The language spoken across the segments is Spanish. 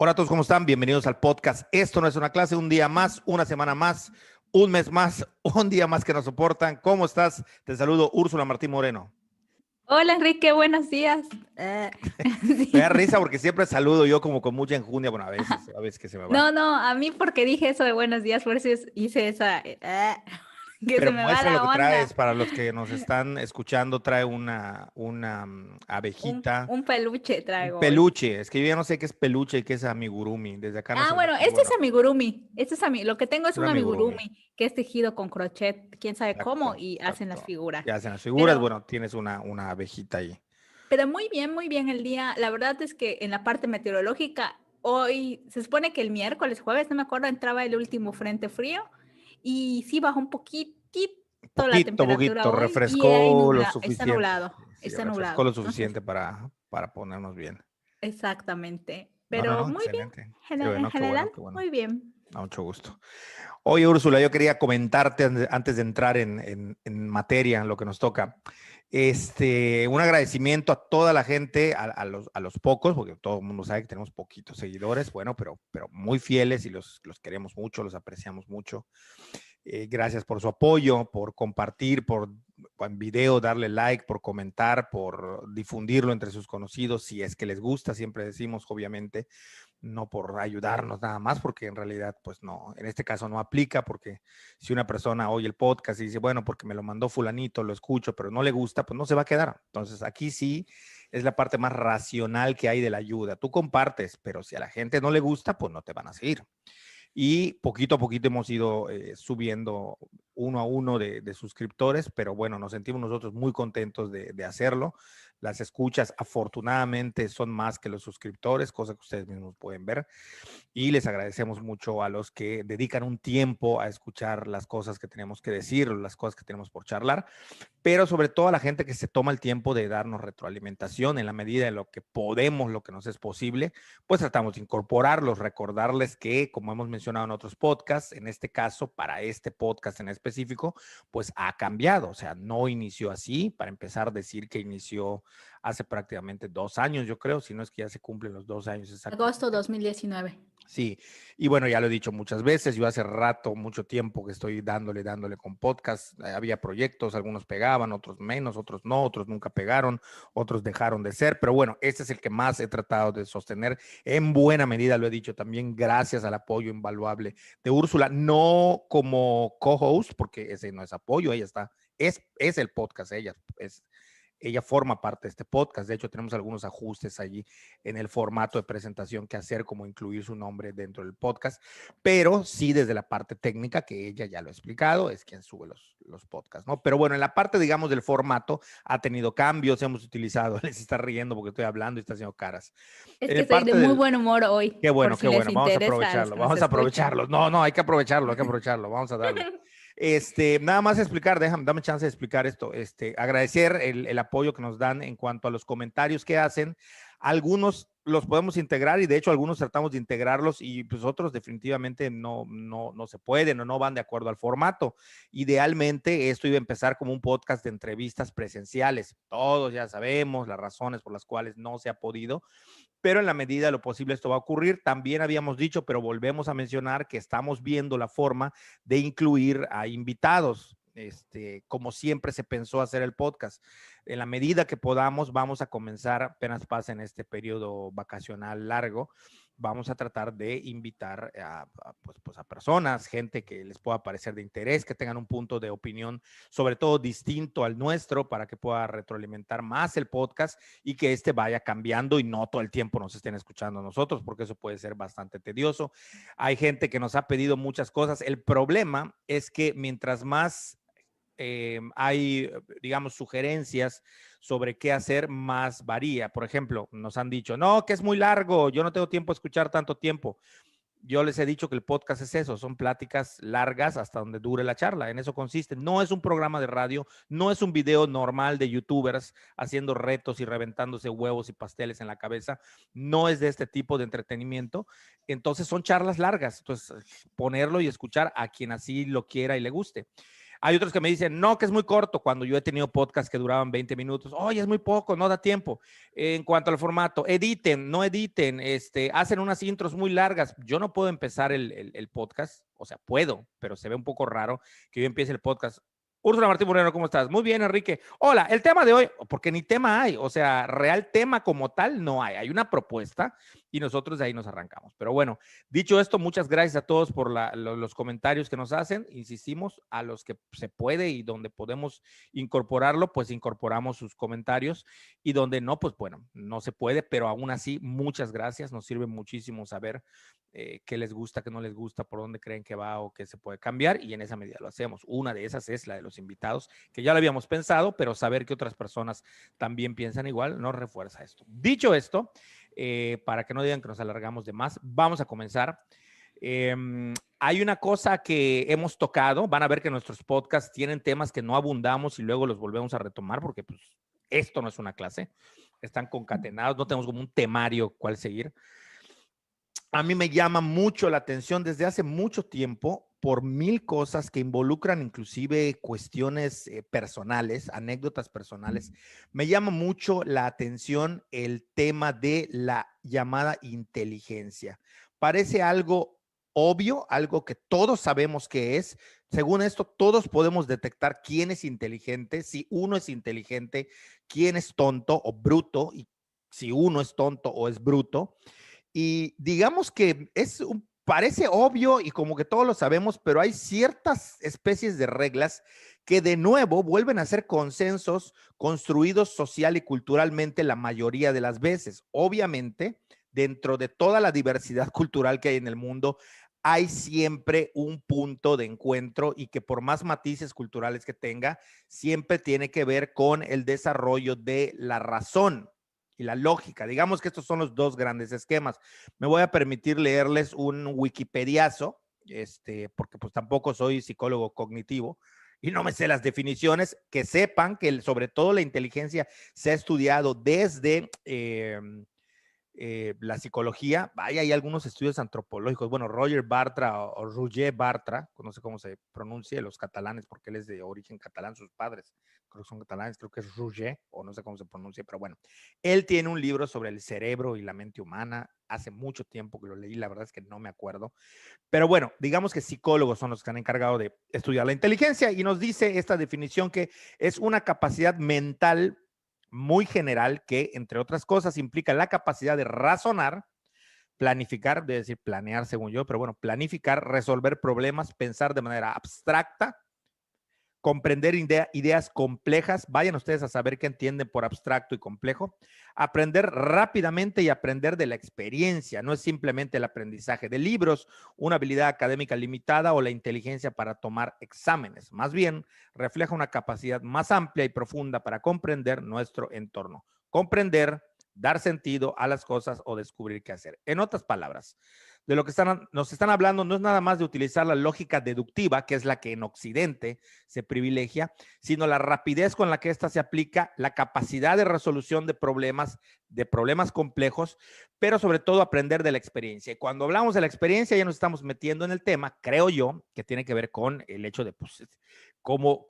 Hola a todos, ¿cómo están? Bienvenidos al podcast. Esto no es una clase, un día más, una semana más, un mes más, un día más que nos soportan. ¿Cómo estás? Te saludo, Úrsula Martín Moreno. Hola Enrique, buenos días. Me da Sí. risa porque siempre saludo yo como con mucha enjundia. Bueno, a veces que se me va. No, a mí porque dije eso de buenos días, por eso hice esa, que Pero se me va muestra lo la que onda. traes. Para los que nos están escuchando, trae abejita, Un peluche un traigo hoy. peluche. Es que yo ya no sé qué es peluche y qué es amigurumi. Desde acá no Ah, sé bueno, distinguir este es una cosa. amigurumi. Lo que tengo Es es un un amigurumi. amigurumi que es tejido con crochet, quién sabe cómo, Exacto, y hacen las exacto. figuras. Ya hacen las figuras. Pero, Bueno, tienes una abejita ahí. pero muy bien el día. La verdad es que en la parte meteorológica, hoy se supone que el miércoles, jueves, no me acuerdo, entraba el último frente frío y sí bajó un poquitito la temperatura Poquito, hoy y hay refrescó lo está suficiente. nublado, Sí, sí, está refrescó nublado. lo Entonces, suficiente para ponernos bien. exactamente. No, Pero muy bien, excelente. Qué en bueno, qué general, bueno, qué bueno. muy bien. Da mucho gusto. Oye, Úrsula, yo quería comentarte antes de entrar en materia, en lo que nos toca. Un agradecimiento a toda la gente, a los pocos, porque todo el mundo sabe que tenemos poquitos seguidores, bueno, pero muy fieles y los queremos mucho, los apreciamos mucho. Gracias por su apoyo, por compartir, por en video darle like, por comentar, por difundirlo entre sus conocidos, si es que les gusta, siempre decimos, obviamente, no por ayudarnos nada más, porque en realidad, pues no, en este caso no aplica, porque si una persona oye el podcast y dice, bueno, porque me lo mandó fulanito, lo escucho, pero no le gusta, pues no se va a quedar. Entonces, aquí sí es la parte más racional que hay de la ayuda. Tú compartes, pero si a la gente no le gusta, pues no te van a seguir. Y poquito a poquito hemos ido subiendo uno a uno de suscriptores, pero bueno, nos sentimos nosotros muy contentos de hacerlo. Las escuchas afortunadamente son más que los suscriptores, cosa que ustedes mismos pueden ver. Y les agradecemos mucho a los que dedican un tiempo a escuchar las cosas que tenemos que decir, las cosas que tenemos por charlar, pero sobre todo a la gente que se toma el tiempo de darnos retroalimentación en la medida de lo que podemos, lo que nos es posible, pues tratamos de incorporarlos, recordarles que, como hemos mencionado en otros podcasts, en este caso, para este podcast en específico, pues ha cambiado, o sea, no inició así, para empezar, decir que inició hace prácticamente 2 años, yo creo, si no es que ya se cumplen los 2 años Agosto exactamente. 2019. Sí, y bueno, ya lo he dicho muchas veces, yo hace rato, mucho tiempo que estoy dándole con podcast, había proyectos, algunos pegaban, otros menos, otros no, otros nunca pegaron, otros dejaron de ser, pero bueno, este es el que más he tratado de sostener, en buena medida lo he dicho también, gracias al apoyo invaluable de Úrsula, no como co-host, porque ese no es apoyo, ella está, es el podcast, ella forma parte de este podcast. De hecho, tenemos algunos ajustes allí en el formato de presentación que hacer, como incluir su nombre dentro del podcast, pero sí desde la parte técnica, que ella ya lo ha explicado, es quien sube los podcasts, ¿no? Pero bueno, en la parte, digamos, del formato ha tenido cambios, hemos utilizado, les está riendo porque estoy hablando y está haciendo caras. Es En que el estoy de parte muy del, buen humor hoy, por si qué les bueno, interesa a los que nos vamos a escuchan. aprovecharlo. No, hay que aprovecharlo, vamos a darle. Nada más explicar, dame chance de explicar esto. Agradecer el apoyo que nos dan en cuanto a los comentarios que hacen. Algunos los podemos integrar y de hecho algunos tratamos de integrarlos y pues otros definitivamente no se pueden o no van de acuerdo al formato. Idealmente esto iba a empezar como un podcast de entrevistas presenciales. Todos ya sabemos las razones por las cuales no se ha podido, pero en la medida de lo posible esto va a ocurrir. También habíamos dicho, pero volvemos a mencionar que estamos viendo la forma de incluir a invitados. Como siempre se pensó hacer el podcast. En la medida que podamos, vamos a comenzar, apenas pasa en este periodo vacacional largo, vamos a tratar de invitar pues a personas, gente que les pueda parecer de interés, que tengan un punto de opinión, sobre todo distinto al nuestro, para que pueda retroalimentar más el podcast y que vaya cambiando y no todo el tiempo nos estén escuchando a nosotros, porque eso puede ser bastante tedioso. Hay gente que nos ha pedido muchas cosas. El problema es que mientras más hay, digamos, sugerencias sobre qué hacer, más varía. Por ejemplo, nos han dicho, no, que es muy largo, yo no tengo tiempo de escuchar tanto tiempo. Yo les he dicho que el podcast es eso, son pláticas largas hasta donde dure la charla, en eso consiste. No es un programa de radio, no es un video normal de youtubers haciendo retos y reventándose huevos y pasteles en la cabeza, no es de este tipo de entretenimiento, entonces son charlas largas, entonces ponerlo y escuchar a quien así lo quiera y le guste. Hay otros que me dicen, no, que es muy corto, cuando yo he tenido podcasts que duraban 20 minutos. Oye, es muy poco, no da tiempo. En cuanto al formato, editen, no editen, hacen unas intros muy largas. Yo no puedo empezar el podcast, o sea, puedo, pero se ve un poco raro que yo empiece el podcast. Úrsula Martín Moreno, ¿cómo estás? Muy bien, Enrique. Hola, el tema de hoy, porque ni tema hay, o sea, real tema como tal no hay. Hay una propuesta y nosotros de ahí nos arrancamos. Pero bueno, dicho esto, muchas gracias a todos por los comentarios que nos hacen. Insistimos, a los que se puede y donde podemos incorporarlo, pues incorporamos sus comentarios y donde no, pues bueno, no se puede, pero aún así, muchas gracias. Nos sirve muchísimo saber qué les gusta, qué no les gusta, por dónde creen que va o qué se puede cambiar y en esa medida lo hacemos. Una de esas es la de los invitados, que ya lo habíamos pensado, pero saber que otras personas también piensan igual nos refuerza esto. Dicho esto, para que no digan que nos alargamos de más, vamos a comenzar. Hay una cosa que hemos tocado, van a ver que nuestros podcasts tienen temas que no abundamos y luego los volvemos a retomar porque pues esto no es una clase, están concatenados, no tenemos como un temario cual seguir. A mí me llama mucho la atención desde hace mucho tiempo por mil cosas que involucran inclusive cuestiones personales, anécdotas personales. Me llama mucho la atención el tema de la llamada inteligencia. Parece algo obvio, algo que todos sabemos que es. Según esto, todos podemos detectar quién es inteligente, si uno es inteligente, quién es tonto o bruto, y si uno es tonto o es bruto. Y digamos que parece obvio y como que todos lo sabemos, pero hay ciertas especies de reglas que de nuevo vuelven a ser consensos construidos social y culturalmente la mayoría de las veces. Obviamente, dentro de toda la diversidad cultural que hay en el mundo, hay siempre un punto de encuentro y que por más matices culturales que tenga, siempre tiene que ver con el desarrollo de la razón y la lógica. Digamos que estos son los dos grandes esquemas. Me voy a permitir leerles un wikipediazo, porque pues tampoco soy psicólogo cognitivo y no me sé las definiciones, que sepan que sobre todo la inteligencia se ha estudiado desde la psicología. Vaya, hay algunos estudios antropológicos. Bueno, Roger Bartra o Roger Bartra, no sé cómo se pronuncia, los catalanes, porque él es de origen catalán, sus padres creo que son catalanes, creo que es Roger, o no sé cómo se pronuncia, pero bueno, él tiene un libro sobre el cerebro y la mente humana. Hace mucho tiempo que lo leí, la verdad es que no me acuerdo. Pero bueno, digamos que psicólogos son los que han encargado de estudiar la inteligencia y nos dice esta definición que es una capacidad mental muy general que, entre otras cosas, implica la capacidad de razonar, planificar, de decir planear según yo, pero bueno, planificar, resolver problemas, pensar de manera abstracta, comprender ideas complejas. Vayan ustedes a saber qué entienden por abstracto y complejo. Aprender rápidamente y aprender de la experiencia. No es simplemente el aprendizaje de libros, una habilidad académica limitada o la inteligencia para tomar exámenes. Más bien, refleja una capacidad más amplia y profunda para comprender nuestro entorno. Comprender, dar sentido a las cosas o descubrir qué hacer. En otras palabras, de lo que nos están hablando no es nada más de utilizar la lógica deductiva, que es la que en Occidente se privilegia, sino la rapidez con la que ésta se aplica, la capacidad de resolución de problemas complejos, pero sobre todo aprender de la experiencia. Y cuando hablamos de la experiencia ya nos estamos metiendo en el tema, creo yo, que tiene que ver con el hecho de pues, cómo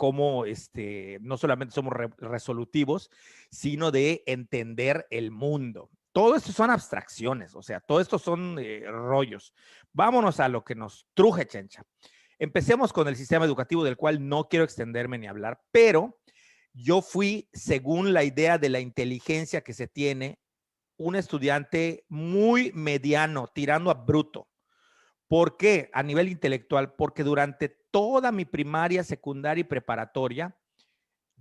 no solamente somos resolutivos, sino de entender el mundo. Todo esto son abstracciones, o sea, todo esto son rollos. Vámonos a lo que nos truje, Chencha. Empecemos con el sistema educativo, del cual no quiero extenderme ni hablar, pero yo fui, según la idea de la inteligencia que se tiene, un estudiante muy mediano, tirando a bruto. ¿Por qué? A nivel intelectual, porque durante toda mi primaria, secundaria y preparatoria,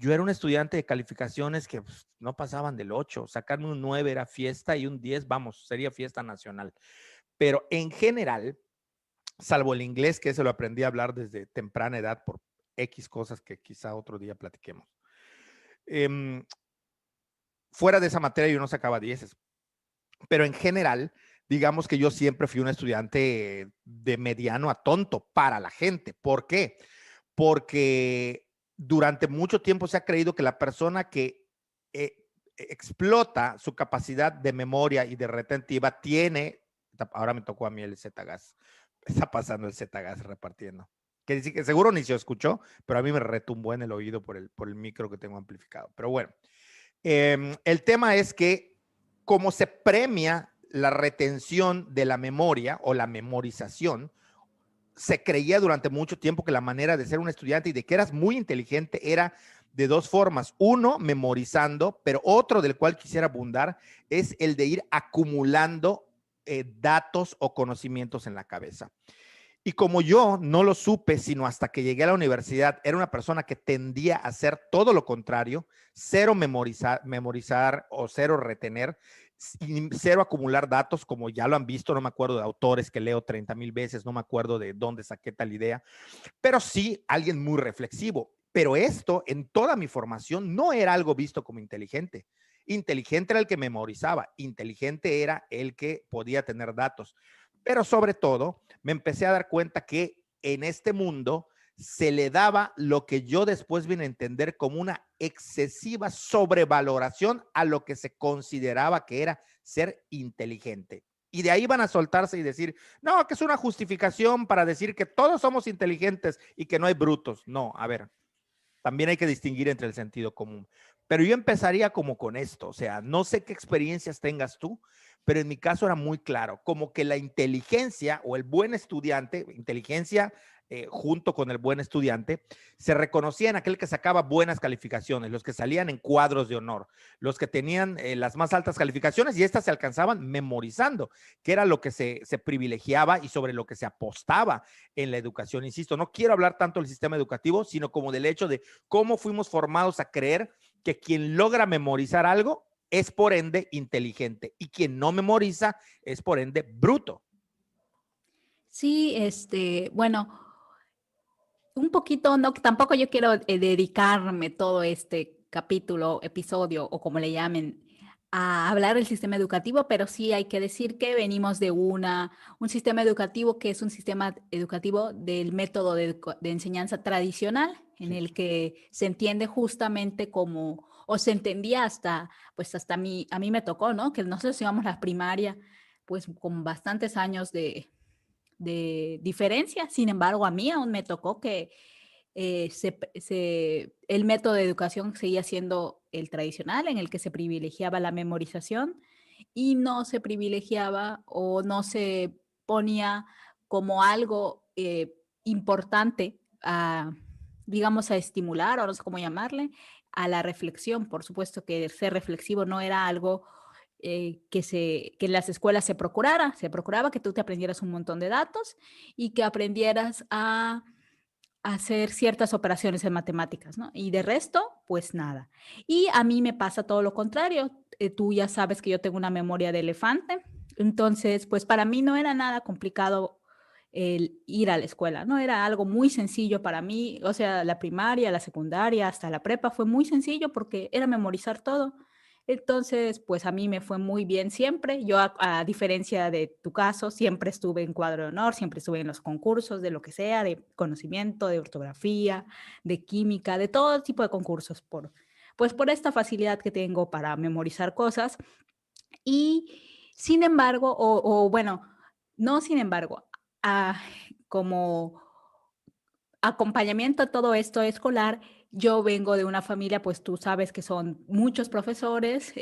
yo era un estudiante de calificaciones que pues, no pasaban del 8. Sacarme un 9 era fiesta y un 10, vamos, sería fiesta nacional. Pero en general, salvo el inglés, que eso lo aprendí a hablar desde temprana edad por X cosas que quizá otro día platiquemos. Fuera de esa materia yo no sacaba 10, pero en general, digamos que yo siempre fui un estudiante de mediano a tonto para la gente. ¿Por qué? Porque durante mucho tiempo se ha creído que la persona que explota su capacidad de memoria y de retentiva tiene, ahora me tocó a mí el Z-Gas, está pasando el Z-Gas repartiendo. que sí que seguro ni se escuchó, pero a mí me retumbó en el oído por el micro que tengo amplificado. Pero bueno, el tema es que como se premia la retención de la memoria o la memorización, se creía durante mucho tiempo que la manera de ser un estudiante y de que eras muy inteligente era de dos formas. Uno, memorizando, pero otro del cual quisiera abundar es el de ir acumulando datos o conocimientos en la cabeza. Y como yo no lo supe, sino hasta que llegué a la universidad, era una persona que tendía a hacer todo lo contrario, cero memorizar o cero retener, cero acumular datos, como ya lo han visto, no me acuerdo de autores que leo 30,000 veces, no me acuerdo de dónde saqué tal idea, pero sí alguien muy reflexivo. Pero esto en toda mi formación no era algo visto como inteligente. Inteligente era el que memorizaba, inteligente era el que podía tener datos. Pero sobre todo, me empecé a dar cuenta que en este mundo se le daba lo que yo después vine a entender como una excesiva sobrevaloración a lo que se consideraba que era ser inteligente. Y de ahí van a soltarse y decir, no, que es una justificación para decir que todos somos inteligentes y que no hay brutos. No, a ver, también hay que distinguir entre el sentido común. Pero yo empezaría como con esto, o sea, no sé qué experiencias tengas tú, pero en mi caso era muy claro, como que la inteligencia o el buen estudiante, inteligencia junto con el buen estudiante, se reconocía en aquel que sacaba buenas calificaciones, los que salían en cuadros de honor, los que tenían las más altas calificaciones y estas se alcanzaban memorizando, que era lo que se privilegiaba y sobre lo que se apostaba en la educación. Insisto, no quiero hablar tanto del sistema educativo, sino como del hecho de cómo fuimos formados a creer que quien logra memorizar algo es por ende inteligente y quien no memoriza es por ende bruto. Sí, bueno, un poquito, no, tampoco yo quiero dedicarme todo este capítulo, episodio o como le llamen, a hablar del sistema educativo, pero sí hay que decir que venimos de un sistema educativo que es un sistema educativo del método de enseñanza tradicional, en Sí. el que se entiende justamente como, o se entendía hasta, pues hasta a mí me tocó, ¿no? Que nosotros íbamos a la primaria, pues con bastantes años de diferencia. Sin embargo, a mí aún me tocó que el método de educación seguía siendo el tradicional, en el que se privilegiaba la memorización y no se privilegiaba o no se ponía como algo importante a, digamos, a estimular, o no sé cómo llamarle, a la reflexión. Por supuesto que ser reflexivo no era algo que en las escuelas se procuraba que tú te aprendieras un montón de datos y que aprendieras a hacer ciertas operaciones en matemáticas, ¿no? Y de resto, pues nada. Y a mí me pasa todo lo contrario. Tú ya sabes que yo tengo una memoria de elefante, entonces, pues para mí no era nada complicado el ir a la escuela, ¿no? Era algo muy sencillo para mí, o sea, la primaria, la secundaria, hasta la prepa fue muy sencillo porque era memorizar todo. Entonces, pues a mí me fue muy bien siempre. Yo, a diferencia de tu caso, siempre estuve en cuadro de honor, siempre estuve en los concursos de lo que sea, de conocimiento, de ortografía, de química, de todo tipo de concursos, pues por esta facilidad que tengo para memorizar cosas. Y sin embargo, o bueno, no sin embargo, ah, como acompañamiento a todo esto escolar, yo vengo de una familia, pues tú sabes que son muchos profesores,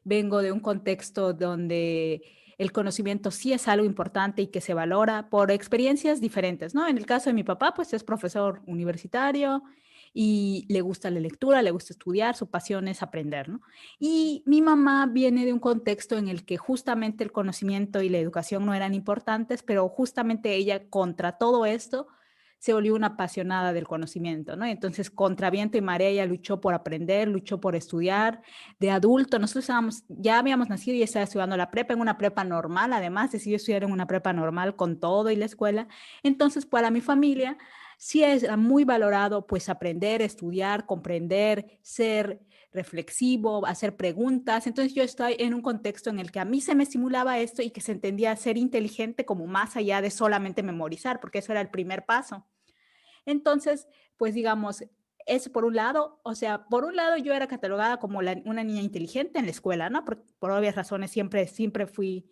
vengo de un contexto donde el conocimiento sí es algo importante y que se valora por experiencias diferentes, ¿no? En el caso de mi papá, pues es profesor universitario y le gusta la lectura, le gusta estudiar, su pasión es aprender, ¿no? Y mi mamá viene de un contexto en el que justamente el conocimiento y la educación no eran importantes, pero justamente ella contra todo esto se volvió una apasionada del conocimiento, ¿no? Entonces, contra viento y marea, ella luchó por aprender, luchó por estudiar. De adulto, nosotros ya habíamos nacido y estaba estudiando la prepa, en una prepa normal, además decidió estudiar en una prepa normal con todo y la escuela. Entonces, para mi familia, sí es muy valorado, pues, aprender, estudiar, comprender, ser reflexivo, hacer preguntas. Entonces yo estoy en un contexto en el que a mí se me estimulaba esto y que se entendía ser inteligente como más allá de solamente memorizar, porque eso era el primer paso. Entonces, pues digamos, eso por un lado, o sea, por un lado yo era catalogada como una niña inteligente en la escuela, ¿no? Por obvias razones, siempre fui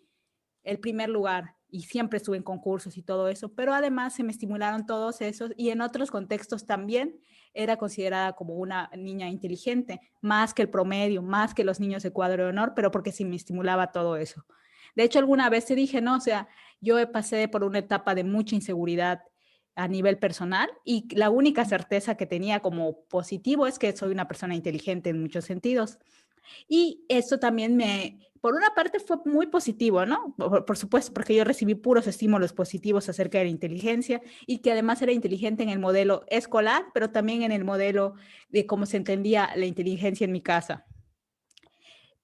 el primer lugar y siempre estuve en concursos y todo eso, pero además se me estimularon todos esos y en otros contextos también era considerada como una niña inteligente, más que el promedio, más que los niños de cuadro de honor, pero porque sí me estimulaba todo eso. De hecho, alguna vez te dije, no, o sea, yo pasé por una etapa de mucha inseguridad a nivel personal y la única certeza que tenía como positivo es que soy una persona inteligente en muchos sentidos. Y esto también por una parte fue muy positivo, ¿no? Por supuesto, porque yo recibí puros estímulos positivos acerca de la inteligencia y que además era inteligente en el modelo escolar, pero también en el modelo de cómo se entendía la inteligencia en mi casa.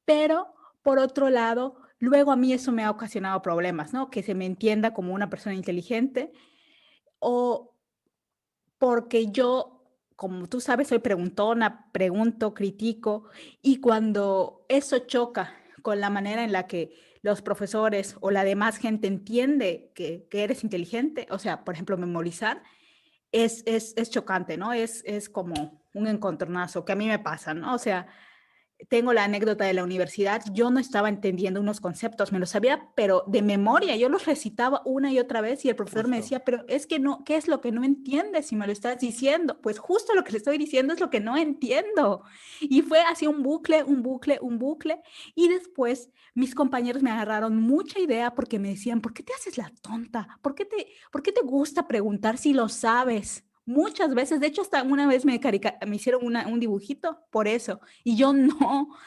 Pero, por otro lado, luego a mí eso me ha ocasionado problemas, ¿no? Que se me entienda como una persona inteligente o porque yo, como tú sabes, soy preguntona, pregunto, critico, y cuando eso choca con la manera en la que los profesores o la demás gente entiende que eres inteligente, o sea, por ejemplo, memorizar, es chocante, ¿no? Es como un encontronazo que a mí me pasa, ¿no? O sea, tengo la anécdota de la universidad, yo no estaba entendiendo unos conceptos, me los sabía, pero de memoria, yo los recitaba una y otra vez y el profesor me Justo. decía, pero es que no, ¿qué es lo que no entiendes si me lo estás diciendo? Pues justo lo que le estoy diciendo es lo que no entiendo. Y fue así un bucle, un bucle, un bucle. Y después mis compañeros me agarraron mucha idea porque me decían, ¿por qué te haces la tonta? ¿Por qué te gusta preguntar si lo sabes? Muchas veces, de hecho, hasta una vez me hicieron un dibujito por eso. Y yo no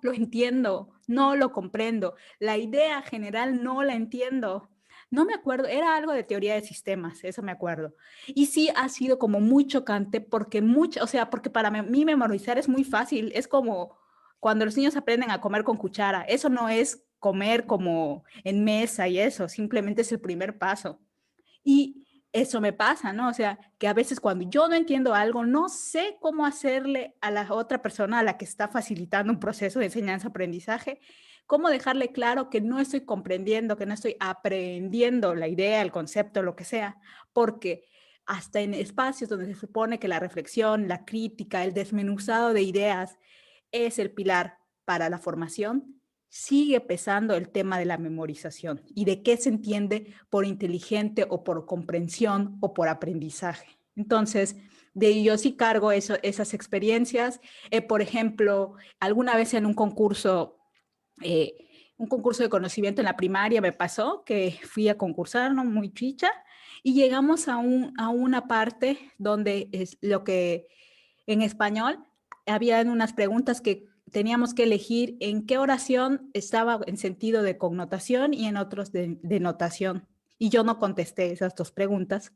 lo entiendo, no lo comprendo. La idea general no la entiendo. No me acuerdo, era algo de teoría de sistemas, eso me acuerdo. Y sí ha sido como muy chocante porque o sea, porque para mí memorizar es muy fácil, es como cuando los niños aprenden a comer con cuchara, eso no es comer como en mesa y eso, simplemente es el primer paso. Y eso me pasa, ¿no? O sea, que a veces cuando yo no entiendo algo, no sé cómo hacerle a la otra persona a la que está facilitando un proceso de enseñanza-aprendizaje, cómo dejarle claro que no estoy comprendiendo, que no estoy aprendiendo la idea, el concepto, lo que sea, porque hasta en espacios donde se supone que la reflexión, la crítica, el desmenuzado de ideas es el pilar para la formación, sigue pesando el tema de la memorización y de qué se entiende por inteligente o por comprensión o por aprendizaje. Entonces, yo sí cargo esas experiencias. Por ejemplo, alguna vez en un concurso de conocimiento en la primaria me pasó que fui a concursar, ¿no? Muy chicha, y llegamos a una parte donde es lo que en español había unas preguntas que teníamos que elegir en qué oración estaba en sentido de connotación y en otros de notación. Y yo no contesté esas dos preguntas.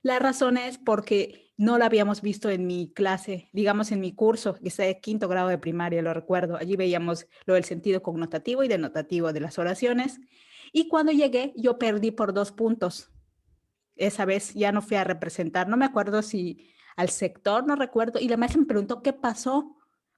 La razón es porque no la habíamos visto en mi clase, digamos en mi curso, que está de quinto grado de primaria, lo recuerdo. Allí veíamos lo del sentido connotativo y denotativo de las oraciones. Y cuando llegué, yo perdí por 2 puntos. Esa vez ya no fui a representar, no me acuerdo si al sector, no recuerdo. Y la maestra me preguntó qué pasó.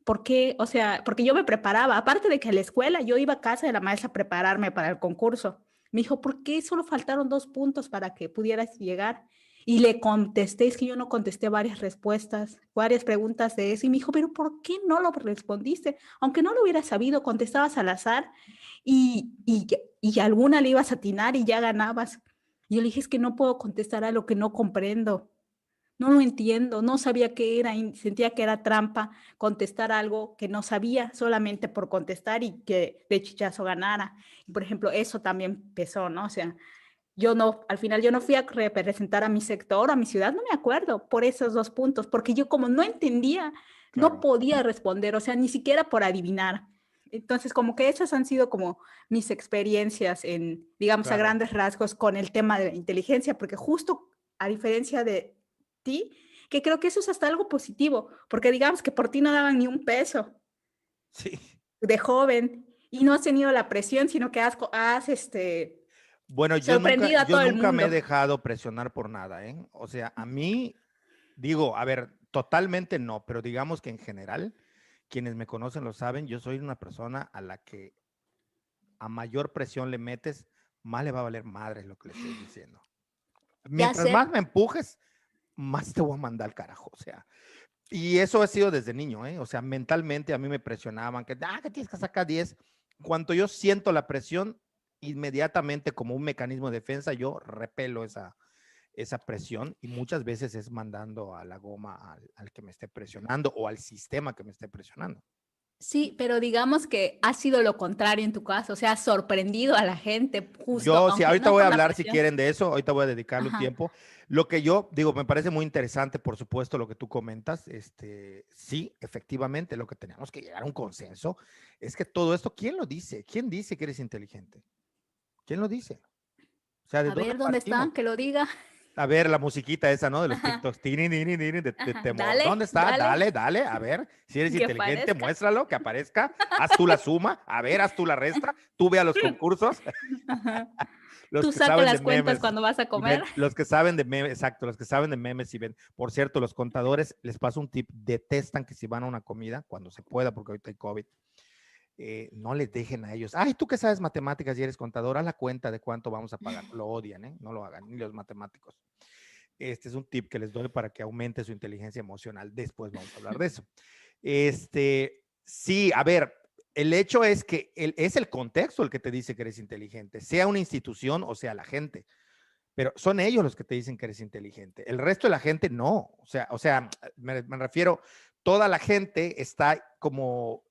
¿Por qué? O sea, porque yo me preparaba, aparte de que a la escuela yo iba a casa de la maestra a prepararme para el concurso. Me dijo, ¿por qué solo faltaron 2 puntos para que pudieras llegar? Y le contesté, es que yo no contesté varias respuestas, varias preguntas de eso. Y me dijo, pero ¿por qué no lo respondiste? Aunque no lo hubieras sabido, contestabas al azar y alguna le ibas a atinar y ya ganabas. Y yo le dije, es que no puedo contestar a lo que no comprendo. No lo entiendo, no sabía qué era, y sentía que era trampa contestar algo que no sabía solamente por contestar y que de chichazo ganara. Y por ejemplo, eso también pesó, ¿no? O sea, yo no, al final yo no fui a representar a mi sector, a mi ciudad, no me acuerdo, por esos 2 puntos, porque yo como no entendía, no Claro. podía responder, o sea, ni siquiera por adivinar. Entonces, como que esas han sido como mis experiencias en, digamos, a Claro. grandes rasgos con el tema de la inteligencia, porque justo a diferencia de ti, que creo que eso es hasta algo positivo, porque digamos que por ti no daban ni un peso Sí. de joven y no has tenido la presión, sino que Bueno, sorprendido a yo todo el nunca me he mundo. dejado presionar por nada, ¿eh? O sea, a mí, digo, a ver, totalmente no, pero digamos que en general, quienes me conocen lo saben, yo soy una persona a la que a mayor presión le metes, más le va a valer madre lo que le estés diciendo. Ya Mientras sé, más me empujes, más te voy a mandar al carajo, o sea. Y eso ha sido desde niño, ¿eh? O sea, mentalmente a mí me presionaban, que tienes que sacar 10. Cuando yo siento la presión, inmediatamente como un mecanismo de defensa, yo repelo esa presión y muchas veces es mandando a la goma al que me esté presionando o al sistema que me esté presionando. Sí, pero digamos que ha sido lo contrario en tu caso, o sea, has sorprendido a la gente justo, Yo, sí, aunque ahorita no voy a por la hablar si presión. quieren de eso, ahorita voy a dedicarle un Ajá. tiempo. Lo que yo digo, me parece muy interesante, por supuesto, lo que tú comentas. Sí, efectivamente, lo que tenemos que llegar a un consenso es que todo esto, ¿quién lo dice? ¿Quién dice que eres inteligente? ¿Quién lo dice? O sea, ¿de A dónde ver, ¿dónde partimos? están? Que lo diga. A ver, la musiquita esa, ¿no? De los Ajá, TikToks, tini, nini, nini, de ajá. temor. ¿Dónde Dale, está? dale, Dale, dale, a ver, si eres que inteligente, aparezca. muéstralo, que aparezca. Haz tú la suma, a ver, haz tú la resta. Tú ve a los concursos. Ajá. Los Tú que saca saben de las cuentas memes cuando vas a y comer. ven, los que saben de memes, exacto, los que saben de memes y ven. Por cierto, los contadores, les paso un tip, detestan que si van a una comida, cuando se pueda, porque ahorita hay COVID, no les dejen a ellos. Ay, tú que sabes matemáticas y eres contador, haz la cuenta de cuánto vamos a pagar. Lo odian, ¿eh? No lo hagan, ni los matemáticos. Este es un tip que les doy para que aumente su inteligencia emocional. Después vamos a hablar de eso. Sí, a ver, el hecho es que es el contexto el que te dice que eres inteligente, sea una institución o sea la gente, pero son ellos los que te dicen que eres inteligente. El resto de la gente no. O sea, me refiero, toda la gente está como,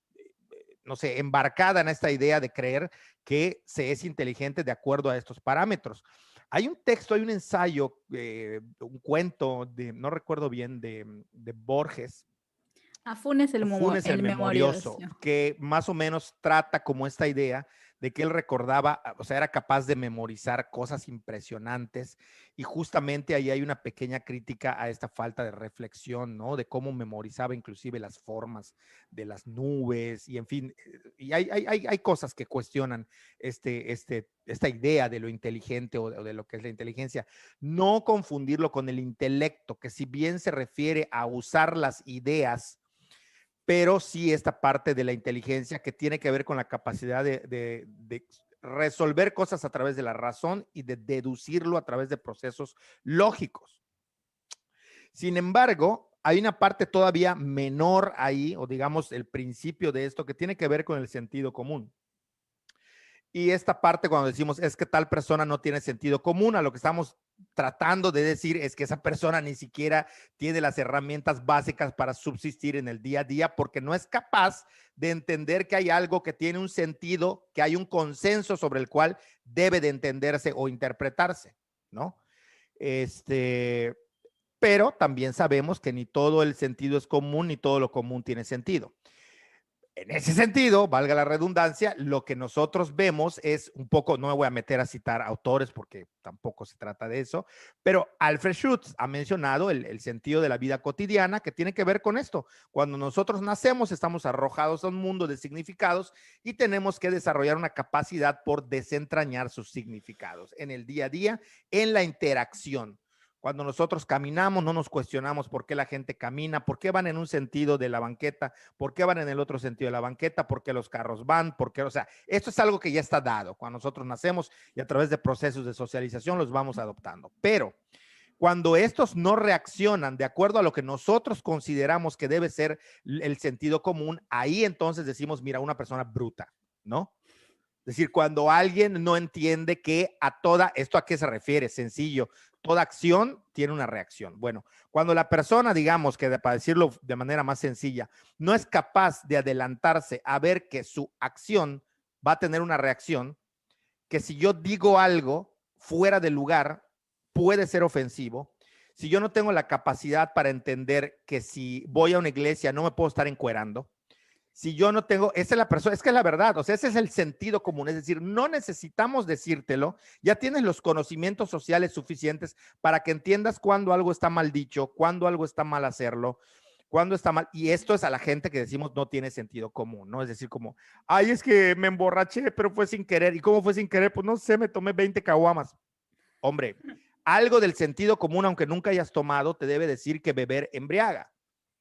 no sé, embarcada en esta idea de creer que se es inteligente de acuerdo a estos parámetros. Hay un texto, hay un ensayo, un cuento de, no recuerdo bien, de Borges, Afunes Funes el el Memorioso, memorioso. que más o menos trata como esta idea de que él recordaba, o sea, era capaz de memorizar cosas impresionantes y justamente ahí hay una pequeña crítica a esta falta de reflexión, ¿no? De cómo memorizaba inclusive las formas de las nubes y en fin, y hay cosas que cuestionan esta idea de lo inteligente o de lo que es la inteligencia. No confundirlo con el intelecto, que si bien se refiere a usar las ideas, pero sí esta parte de la inteligencia que tiene que ver con la capacidad de resolver cosas a través de la razón y de deducirlo a través de procesos lógicos. Sin embargo, hay una parte todavía menor ahí, o digamos el principio de esto, que tiene que ver con el sentido común. Y esta parte cuando decimos es que tal persona no tiene sentido común, a lo que estamos tratando de decir es que esa persona ni siquiera tiene las herramientas básicas para subsistir en el día a día porque no es capaz de entender que hay algo que tiene un sentido, que hay un consenso sobre el cual debe de entenderse o interpretarse, ¿no? Pero también sabemos que ni todo el sentido es común, ni todo lo común tiene sentido. En ese sentido, valga la redundancia, lo que nosotros vemos es un poco, no me voy a meter a citar autores porque tampoco se trata de eso, pero Alfred Schutz ha mencionado el sentido de la vida cotidiana que tiene que ver con esto. Cuando nosotros nacemos, estamos arrojados a un mundo de significados y tenemos que desarrollar una capacidad por desentrañar sus significados en el día a día, en la interacción. Cuando nosotros caminamos, no nos cuestionamos por qué la gente camina, por qué van en un sentido de la banqueta, por qué van en el otro sentido de la banqueta, por qué los carros van, por qué, o sea, esto es algo que ya está dado cuando nosotros nacemos y a través de procesos de socialización los vamos adoptando. Pero cuando estos no reaccionan de acuerdo a lo que nosotros consideramos que debe ser el sentido común, ahí entonces decimos, mira, una persona bruta, ¿no? Es decir, cuando alguien no entiende que a toda, ¿esto a qué se refiere? Sencillo, toda acción tiene una reacción. Bueno, cuando la persona, digamos que para decirlo de manera más sencilla, no es capaz de adelantarse a ver que su acción va a tener una reacción, que si yo digo algo fuera de lugar puede ser ofensivo, si yo no tengo la capacidad para entender que si voy a una iglesia no me puedo estar encuerando, si yo no tengo, esa es la persona, es que es la verdad, o sea, ese es el sentido común, es decir, no necesitamos decírtelo, ya tienes los conocimientos sociales suficientes para que entiendas cuando algo está mal dicho, cuando algo está mal hacerlo, cuando está mal, y esto es a la gente que decimos no tiene sentido común, ¿no? Es decir, como, ay, es que me emborraché, pero fue sin querer, ¿y cómo fue sin querer? Pues no sé, me tomé 20 caguamas. Hombre, algo del sentido común, aunque nunca hayas tomado, te debe decir que beber embriaga,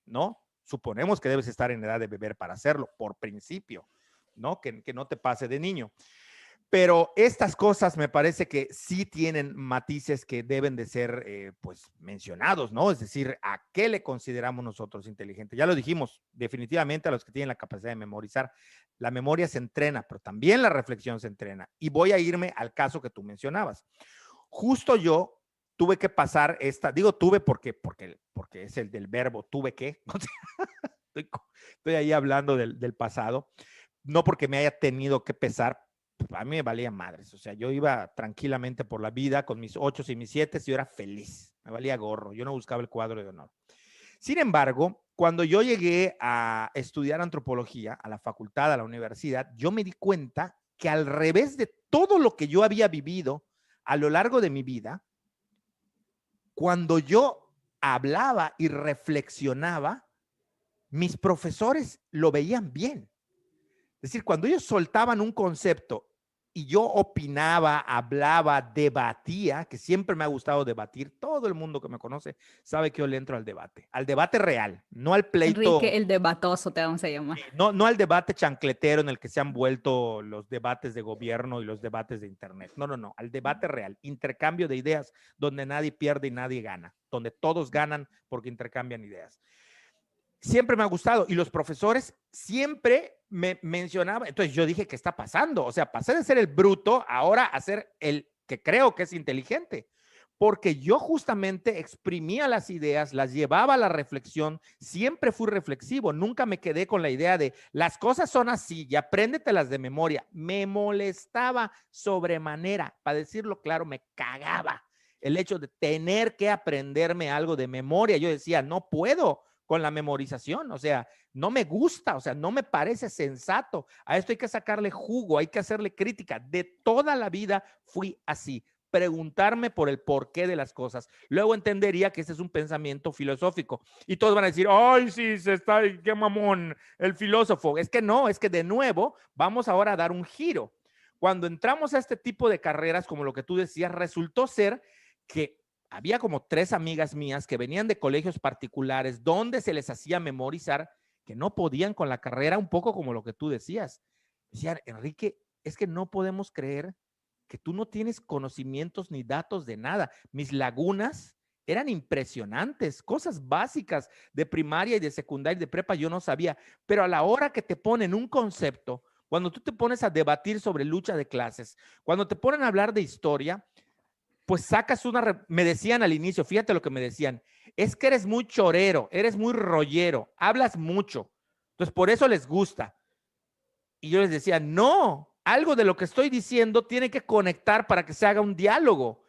¿no? Suponemos que debes estar en edad de beber para hacerlo, por principio, ¿no? Que no te pase de niño. Pero estas cosas me parece que sí tienen matices que deben de ser pues mencionados, ¿no? Es decir, ¿a qué le consideramos nosotros inteligente? Ya lo dijimos, definitivamente a los que tienen la capacidad de memorizar. La memoria se entrena, pero también la reflexión se entrena. Y voy a irme al caso que tú mencionabas. Justo yo tuve que pasar digo tuve porque es el del verbo, tuve que, o sea, estoy ahí hablando del pasado, no porque me haya tenido que pesar, a mí me valía madres, o sea, yo iba tranquilamente por la vida con mis 8 y mis 7 y yo era feliz, me valía gorro, yo no buscaba el cuadro de honor. Sin embargo, cuando yo llegué a estudiar antropología a la facultad, a la universidad, yo me di cuenta que al revés de todo lo que yo había vivido a lo largo de mi vida, cuando yo hablaba y reflexionaba, mis profesores lo veían bien. Es decir, cuando ellos soltaban un concepto y yo opinaba, hablaba, debatía, que siempre me ha gustado debatir, todo el mundo que me conoce sabe que yo le entro al debate real, no al pleito. Enrique el debatoso te vamos a llamar. No al debate chancletero en el que se han vuelto los debates de gobierno y los debates de internet. No, al debate real, intercambio de ideas donde nadie pierde y nadie gana, donde todos ganan porque intercambian ideas. Siempre me ha gustado y los profesores siempre me mencionaban. Entonces yo dije, ¿qué está pasando? O sea, pasé de ser el bruto ahora a ser el que creo que es inteligente, porque yo justamente exprimía las ideas, las llevaba a la reflexión, siempre fui reflexivo, nunca me quedé con la idea de las cosas son así y apréndetelas de memoria. Me molestaba sobremanera, para decirlo claro, me cagaba el hecho de tener que aprenderme algo de memoria. Yo decía, no puedo con la memorización, o sea, no me gusta, o sea, no me parece sensato. A esto hay que sacarle jugo, hay que hacerle crítica. De toda la vida fui así, preguntarme por el porqué de las cosas. Luego entendería que ese es un pensamiento filosófico. Y todos van a decir, ay, sí, qué mamón el filósofo. Es que no, es que de nuevo vamos ahora a dar un giro. Cuando entramos a este tipo de carreras, como lo que tú decías, resultó ser que había como 3 amigas mías que venían de colegios particulares donde se les hacía memorizar, que no podían con la carrera, un poco como lo que tú decías. Decían, Enrique, es que no podemos creer que tú no tienes conocimientos ni datos de nada. Mis lagunas eran impresionantes, cosas básicas de primaria y de secundaria y de prepa yo no sabía, pero a la hora que te ponen un concepto, cuando tú te pones a debatir sobre lucha de clases, cuando te ponen a hablar de historia, pues sacas me decían al inicio, fíjate lo que me decían, es que eres muy chorero, eres muy rollero, hablas mucho, entonces por eso les gusta. Y yo les decía, no, algo de lo que estoy diciendo tiene que conectar para que se haga un diálogo.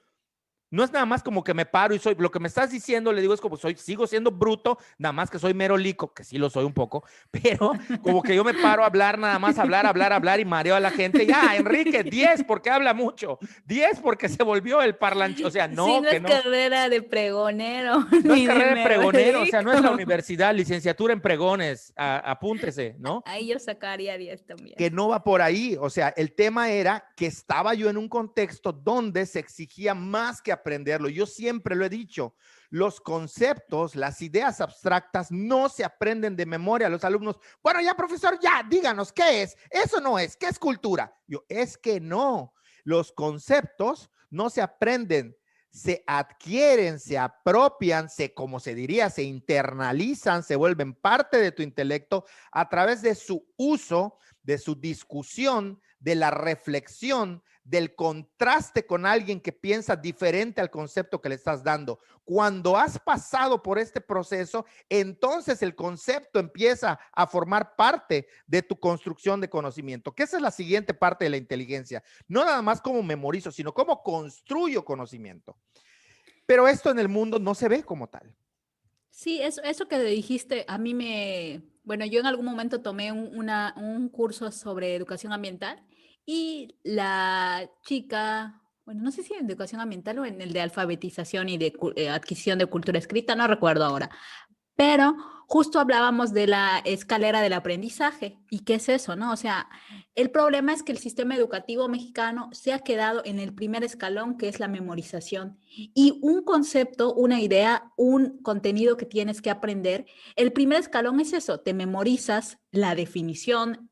No es nada más como que me paro y soy, lo que me estás diciendo, le digo, es como sigo siendo bruto, nada más que soy merolico, que sí lo soy un poco, pero como que yo me paro a hablar, nada más hablar y mareo a la gente. Ya, Enrique, 10 porque habla mucho, 10 porque se volvió el parlanche, o sea, no, Sí, no que es no. carrera de pregonero, No es ni de carrera de pregonero, o sea, no es la merolico. universidad, licenciatura en pregones, apúntese, ¿no? Ahí yo sacaría 10 también. Que no va por ahí. O sea, el tema era que estaba yo en un contexto donde se exigía más que aprenderlo. Yo siempre lo he dicho, los conceptos, las ideas abstractas no se aprenden de memoria. Los alumnos, bueno, ya profesor, ya, díganos, ¿qué es? Eso no es, ¿qué es cultura? Yo, es que no, los conceptos no se aprenden, se adquieren, se apropian, como se diría, se internalizan, se vuelven parte de tu intelecto a través de su uso, de su discusión, de la reflexión, del contraste con alguien que piensa diferente al concepto que le estás dando. Cuando has pasado por este proceso, entonces el concepto empieza a formar parte de tu construcción de conocimiento, que esa es la siguiente parte de la inteligencia. No nada más cómo memorizo, sino cómo construyo conocimiento. Pero esto en el mundo no se ve como tal. Sí, eso que dijiste, a mí bueno, yo en algún momento tomé un curso sobre educación ambiental y la chica, bueno, no sé si en educación ambiental o en el de alfabetización y de adquisición de cultura escrita, no recuerdo ahora, pero justo hablábamos de la escalera del aprendizaje. ¿Y qué es eso, no? O sea, el problema es que el sistema educativo mexicano se ha quedado en el primer escalón, que es la memorización. Y un concepto, una idea, un contenido que tienes que aprender, el primer escalón es eso, te memorizas la definición,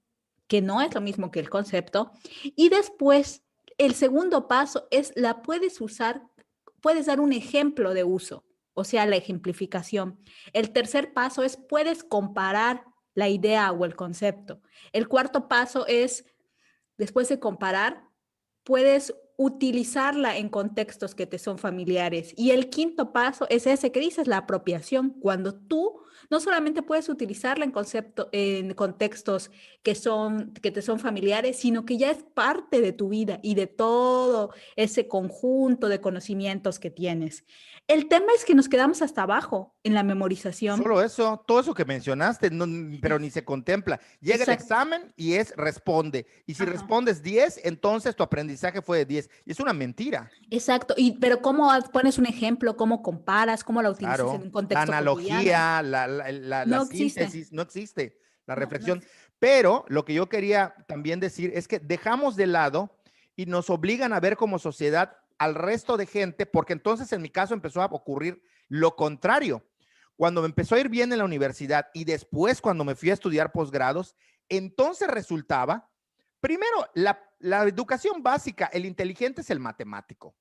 que no es lo mismo que el concepto. Y después, el segundo paso es la puedes usar, puedes dar un ejemplo de uso, o sea, la ejemplificación. El tercer paso es puedes comparar la idea o el concepto. El cuarto paso es, después de comparar, puedes utilizarla en contextos que te son familiares. Y el quinto paso es ese que dices, la apropiación, cuando tú no solamente puedes utilizarla en contextos que te son familiares, sino que ya es parte de tu vida y de todo ese conjunto de conocimientos que tienes. El tema es que nos quedamos hasta abajo en la memorización. Solo eso, todo eso que mencionaste, pero ni se contempla. Llega el Exacto. examen y es responde. Y si Ajá. respondes 10, entonces tu aprendizaje fue de 10. Y es una mentira. Exacto. Pero ¿cómo pones un ejemplo? ¿Cómo comparas? ¿Cómo la utilizas en Claro. un La contexto cotidiano? analogía, la No existe. síntesis, no existe la No, no reflexión. existe. Pero lo que yo quería también decir es que dejamos de lado y nos obligan a ver como sociedad al resto de gente, porque entonces en mi caso empezó a ocurrir lo contrario. Cuando me empezó a ir bien en la universidad y después cuando me fui a estudiar posgrados, entonces resultaba, primero, la educación básica, el inteligente es el matemático.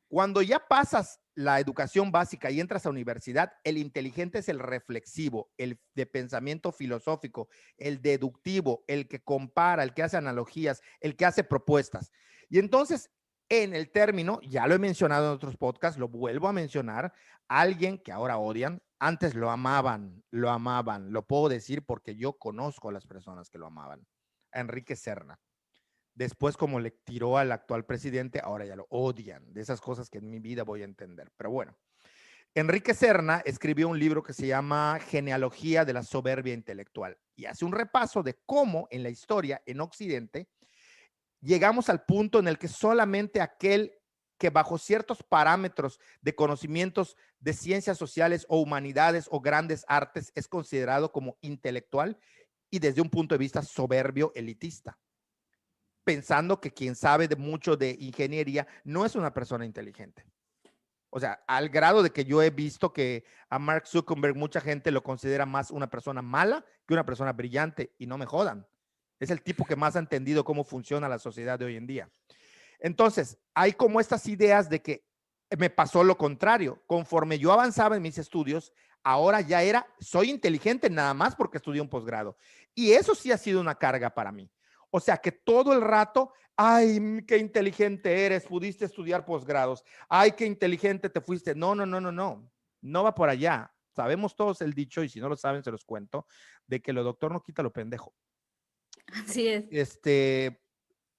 Cuando ya pasas la educación básica y entras a universidad, el inteligente es el reflexivo, el de pensamiento filosófico, el deductivo, el que compara, el que hace analogías, el que hace propuestas. Y entonces, en el término, ya lo he mencionado en otros podcasts, lo vuelvo a mencionar, alguien que ahora odian, antes lo puedo decir porque yo conozco a las personas que lo amaban, a Enrique Serna. Después, como le tiró al actual presidente, ahora ya lo odian. De esas cosas que en mi vida voy a entender. Pero bueno, Enrique Serna escribió un libro que se llama Genealogía de la soberbia intelectual y hace un repaso de cómo en la historia en Occidente llegamos al punto en el que solamente aquel que bajo ciertos parámetros de conocimientos de ciencias sociales o humanidades o grandes artes es considerado como intelectual y desde un punto de vista soberbio elitista, pensando que quien sabe de mucho de ingeniería no es una persona inteligente. O sea, al grado de que yo he visto que a Mark Zuckerberg mucha gente lo considera más una persona mala que una persona brillante, y no me jodan. Es el tipo que más ha entendido cómo funciona la sociedad de hoy en día. Entonces, hay como estas ideas de que me pasó lo contrario. Conforme yo avanzaba en mis estudios, ahora ya soy inteligente nada más porque estudié un posgrado. Y eso sí ha sido una carga para mí. O sea, que todo el rato, ay, qué inteligente eres, pudiste estudiar posgrados, ay, qué inteligente te fuiste. No, no, no, no, no, no va por allá. Sabemos todos el dicho, y si no lo saben, se los cuento, de que lo doctor no quita lo pendejo. Así es.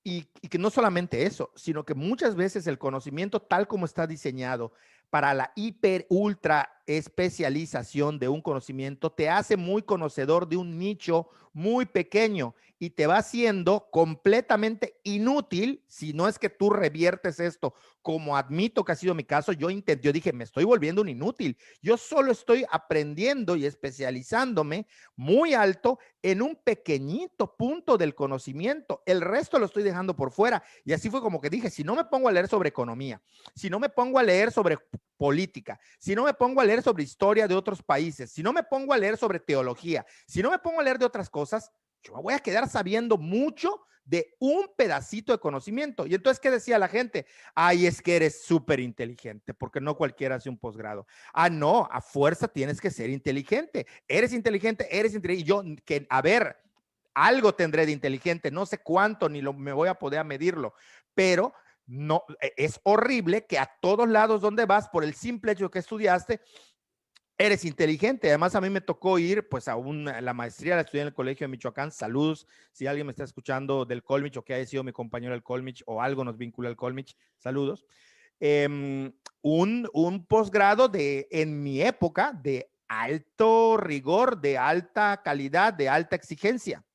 Y que no solamente eso, sino que muchas veces el conocimiento tal como está diseñado para la hiper, ultra especialización de un conocimiento te hace muy conocedor de un nicho muy pequeño y te va haciendo completamente inútil si no es que tú reviertes esto, como admito que ha sido mi caso. Yo dije, me estoy volviendo un inútil. Yo solo estoy aprendiendo y especializándome muy alto en un pequeñito punto del conocimiento. El resto lo estoy dejando por fuera. Y así fue como que dije, si no me pongo a leer sobre economía, si no me pongo a leer sobre política, si no me pongo a leer sobre historia de otros países, si no me pongo a leer sobre teología, si no me pongo a leer de otras cosas, yo me voy a quedar sabiendo mucho de un pedacito de conocimiento. Y entonces, ¿qué decía la gente? Ay, es que eres súper inteligente, porque no cualquiera hace un posgrado. Ah, no, a fuerza tienes que ser inteligente. Eres inteligente, eres inteligente. Y yo, que, a ver, algo tendré de inteligente, no sé cuánto, ni me voy a poder medirlo, pero no, es horrible que a todos lados donde vas, por el simple hecho que estudiaste, eres inteligente. Además, a mí me tocó ir pues a la maestría, la estudié en el Colegio de Michoacán. Saludos, si alguien me está escuchando del Colmich o que haya sido mi compañero del Colmich o algo nos vincula al Colmich, saludos. Un posgrado en mi época, de alto rigor, de alta calidad, de alta exigencia.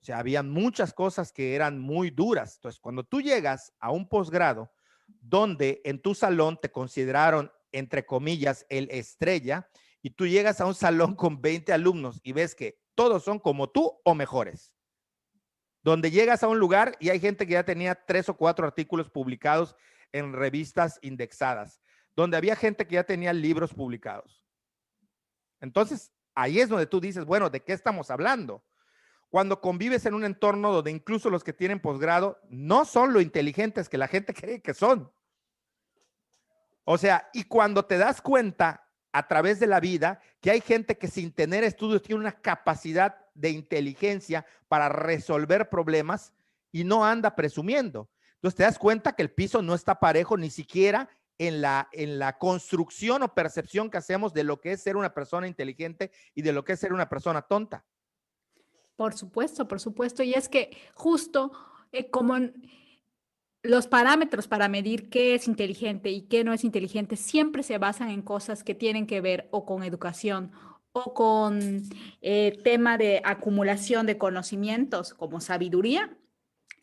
O sea, había muchas cosas que eran muy duras. Entonces, cuando tú llegas a un posgrado donde en tu salón te consideraron, entre comillas, el estrella, y tú llegas a un salón con 20 alumnos y ves que todos son como tú o mejores. Donde llegas a un lugar y hay gente que ya tenía 3 o 4 artículos publicados en revistas indexadas, donde había gente que ya tenía libros publicados. Entonces, ahí es donde tú dices, bueno, ¿de qué estamos hablando? cuando convives en un entorno donde incluso los que tienen posgrado no son lo inteligentes que la gente cree que son. O sea, y cuando te das cuenta a través de la vida que hay gente que sin tener estudios tiene una capacidad de inteligencia para resolver problemas y no anda presumiendo. Entonces te das cuenta que el piso no está parejo ni siquiera en la construcción o percepción que hacemos de lo que es ser una persona inteligente y de lo que es ser una persona tonta. Por supuesto, por supuesto. Y es que justo como los parámetros para medir qué es inteligente y qué no es inteligente siempre se basan en cosas que tienen que ver o con educación o con tema de acumulación de conocimientos como sabiduría.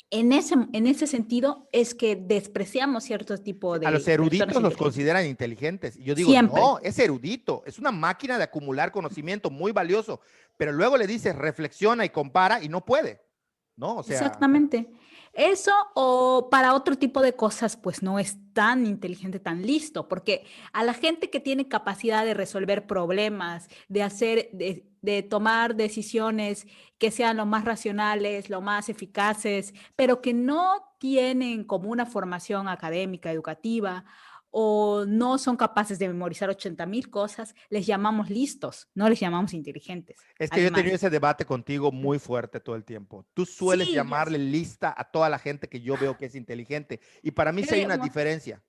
En ese sentido es que despreciamos cierto tipo A los de personas eruditos los inteligentes. consideran inteligentes. Y yo digo, Siempre. no, es erudito, es una máquina de acumular conocimiento muy valioso, pero luego le dices, reflexiona y compara y no puede, ¿no? O sea, Exactamente. Eso o para otro tipo de cosas, pues no es tan inteligente, tan listo, porque a la gente que tiene capacidad de resolver problemas, de tomar decisiones que sean lo más racionales, lo más eficaces, pero que no tienen como una formación académica, educativa, o no son capaces de memorizar 80,000 cosas, les llamamos listos, no les llamamos inteligentes, es que yo he tenido además. ese debate contigo muy fuerte todo el tiempo. Tú sueles Sí, yo, llamarle lista a toda la gente que yo veo que es inteligente y para mí yo sí le hay una llamo. diferencia.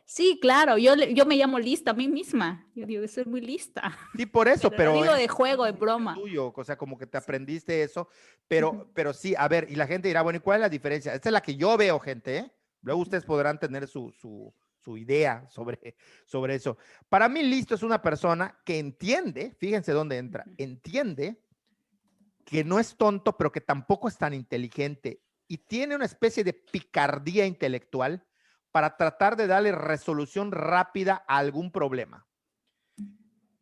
Sí, claro, yo me llamo lista a mí misma. Yo digo, soy muy lista, Sí, por eso, pero lo pero digo es de un juego, de vicio broma. tuyo, o sea, como que te Sí. aprendiste eso, Ujú, pero sí, a ver, y la gente dirá, bueno, ¿y cuál es la diferencia? Esta es la que yo veo, gente, ¿eh? Luego ujú. ustedes podrán tener su idea sobre eso. Para mí, listo es una persona que entiende, fíjense dónde entra, entiende que no es tonto, pero que tampoco es tan inteligente y tiene una especie de picardía intelectual para tratar de darle resolución rápida a algún problema.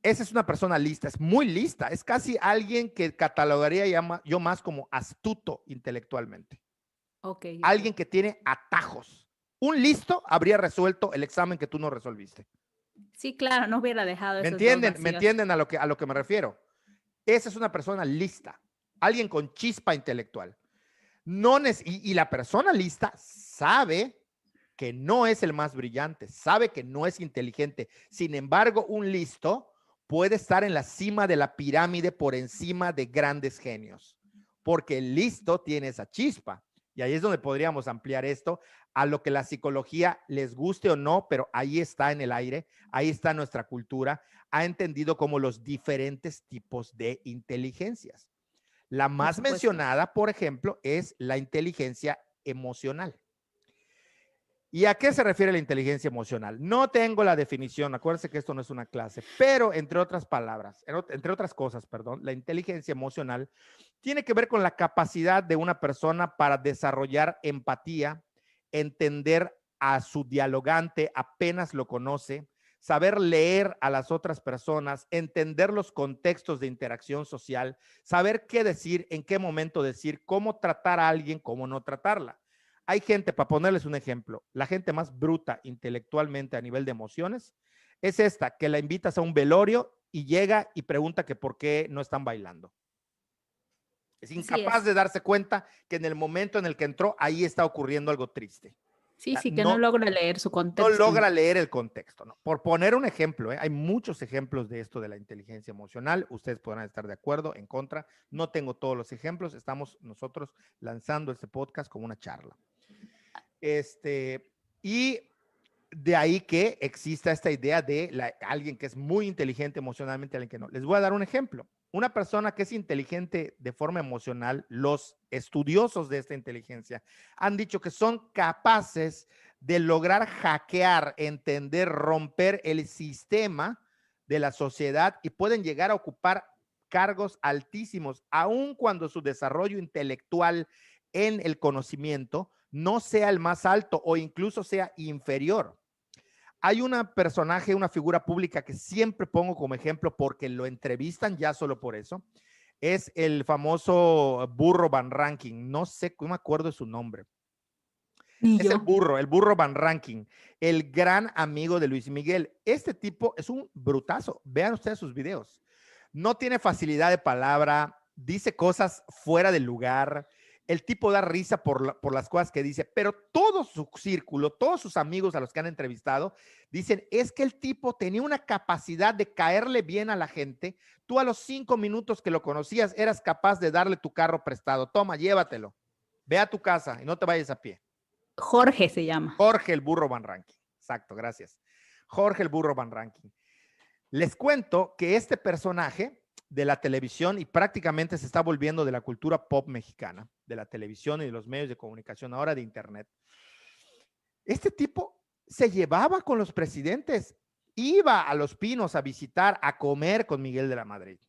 Esa es una persona lista, es muy lista, es casi alguien que catalogaría yo más como astuto intelectualmente. Ok, ok. Alguien que tiene atajos. Un listo habría resuelto el examen que tú no resolviste. Sí, claro, no hubiera dejado ¿Me esos dos entienden? ¿Me vacíos. entienden a lo que me refiero? Esa es una persona lista, alguien con chispa intelectual. No y la persona lista sabe que no es el más brillante, sabe que no es inteligente. Sin embargo, un listo puede estar en la cima de la pirámide por encima de grandes genios, porque el listo tiene esa chispa. Y ahí es donde podríamos ampliar esto a lo que la psicología les guste o no, pero ahí está en el aire, ahí está nuestra cultura, ha entendido como los diferentes tipos de inteligencias. La Por más supuesto. mencionada, por ejemplo, es la inteligencia emocional. ¿Y a qué se refiere la inteligencia emocional? No tengo la definición, acuérdense que esto no es una clase, pero entre otras palabras, entre otras cosas, perdón, la inteligencia emocional tiene que ver con la capacidad de una persona para desarrollar empatía, entender a su dialogante apenas lo conoce, saber leer a las otras personas, entender los contextos de interacción social, saber qué decir, en qué momento decir, cómo tratar a alguien, cómo no tratarla. Hay gente, para ponerles un ejemplo, la gente más bruta intelectualmente a nivel de emociones es esta, que la invitas a un velorio y llega y pregunta que por qué no están bailando. Es Así incapaz es. de darse cuenta que en el momento en el que entró, ahí está ocurriendo algo triste. Sí, sí, que no No, logra leer su no contexto. logra leer el contexto, ¿no? Por poner un ejemplo, hay muchos ejemplos de esto de la inteligencia emocional. Ustedes podrán estar de acuerdo, en contra. No tengo todos los ejemplos. Estamos nosotros lanzando este podcast como una charla. Y de ahí que exista esta idea de alguien que es muy inteligente emocionalmente, alguien que no. Les voy a dar un ejemplo. Una persona que es inteligente de forma emocional, los estudiosos de esta inteligencia han dicho que son capaces de lograr hackear, entender, romper el sistema de la sociedad y pueden llegar a ocupar cargos altísimos, aun cuando su desarrollo intelectual en el conocimiento no sea el más alto o incluso sea inferior. Hay una personaje, una figura pública que siempre pongo como ejemplo porque lo entrevistan ya solo por eso. Es el famoso Burro Van Ranking. No sé, no me acuerdo de su nombre. Ni Es yo. el burro Van Ranking, el gran amigo de Luis Miguel. Este tipo es un brutazo. Vean ustedes sus videos. No tiene facilidad de palabra, dice cosas fuera del lugar. El tipo da risa por las cosas que dice, pero todo su círculo, todos sus amigos a los que han entrevistado, dicen, es que el tipo tenía una capacidad de caerle bien a la gente. Tú a los 5 minutos que lo conocías, eras capaz de darle tu carro prestado. Toma, llévatelo. Ve a tu casa y no te vayas a pie. Jorge se llama. Jorge el Burro Van Ranking. Exacto, gracias. Jorge el Burro Van Ranking. Les cuento que este personaje de la televisión y prácticamente se está volviendo de la cultura pop mexicana, de la televisión y de los medios de comunicación, ahora de internet. Este tipo se llevaba con los presidentes, iba a Los Pinos a visitar, a comer con Miguel de la Madrid,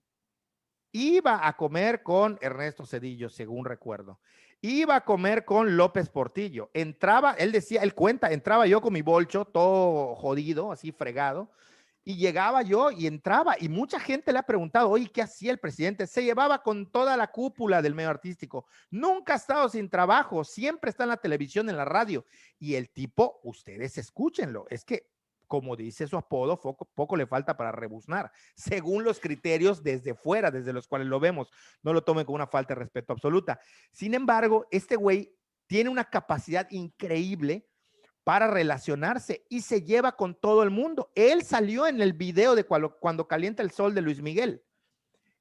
iba a comer con Ernesto Zedillo, según recuerdo, iba a comer con López Portillo, entraba, él decía, él cuenta, entraba yo con mi bolcho, todo jodido, así fregado, y llegaba yo y entraba, y mucha gente le ha preguntado, oye, ¿qué hacía el presidente? Se llevaba con toda la cúpula del medio artístico, nunca ha estado sin trabajo, siempre está en la televisión, en la radio, y el tipo, ustedes escúchenlo, es que, como dice su apodo, poco le falta para rebuznar, según los criterios desde fuera, desde los cuales lo vemos, no lo tomen con una falta de respeto absoluta. Sin embargo, este güey tiene una capacidad increíble para relacionarse y se lleva con todo el mundo. Él salió en el video de cuando calienta el sol de Luis Miguel.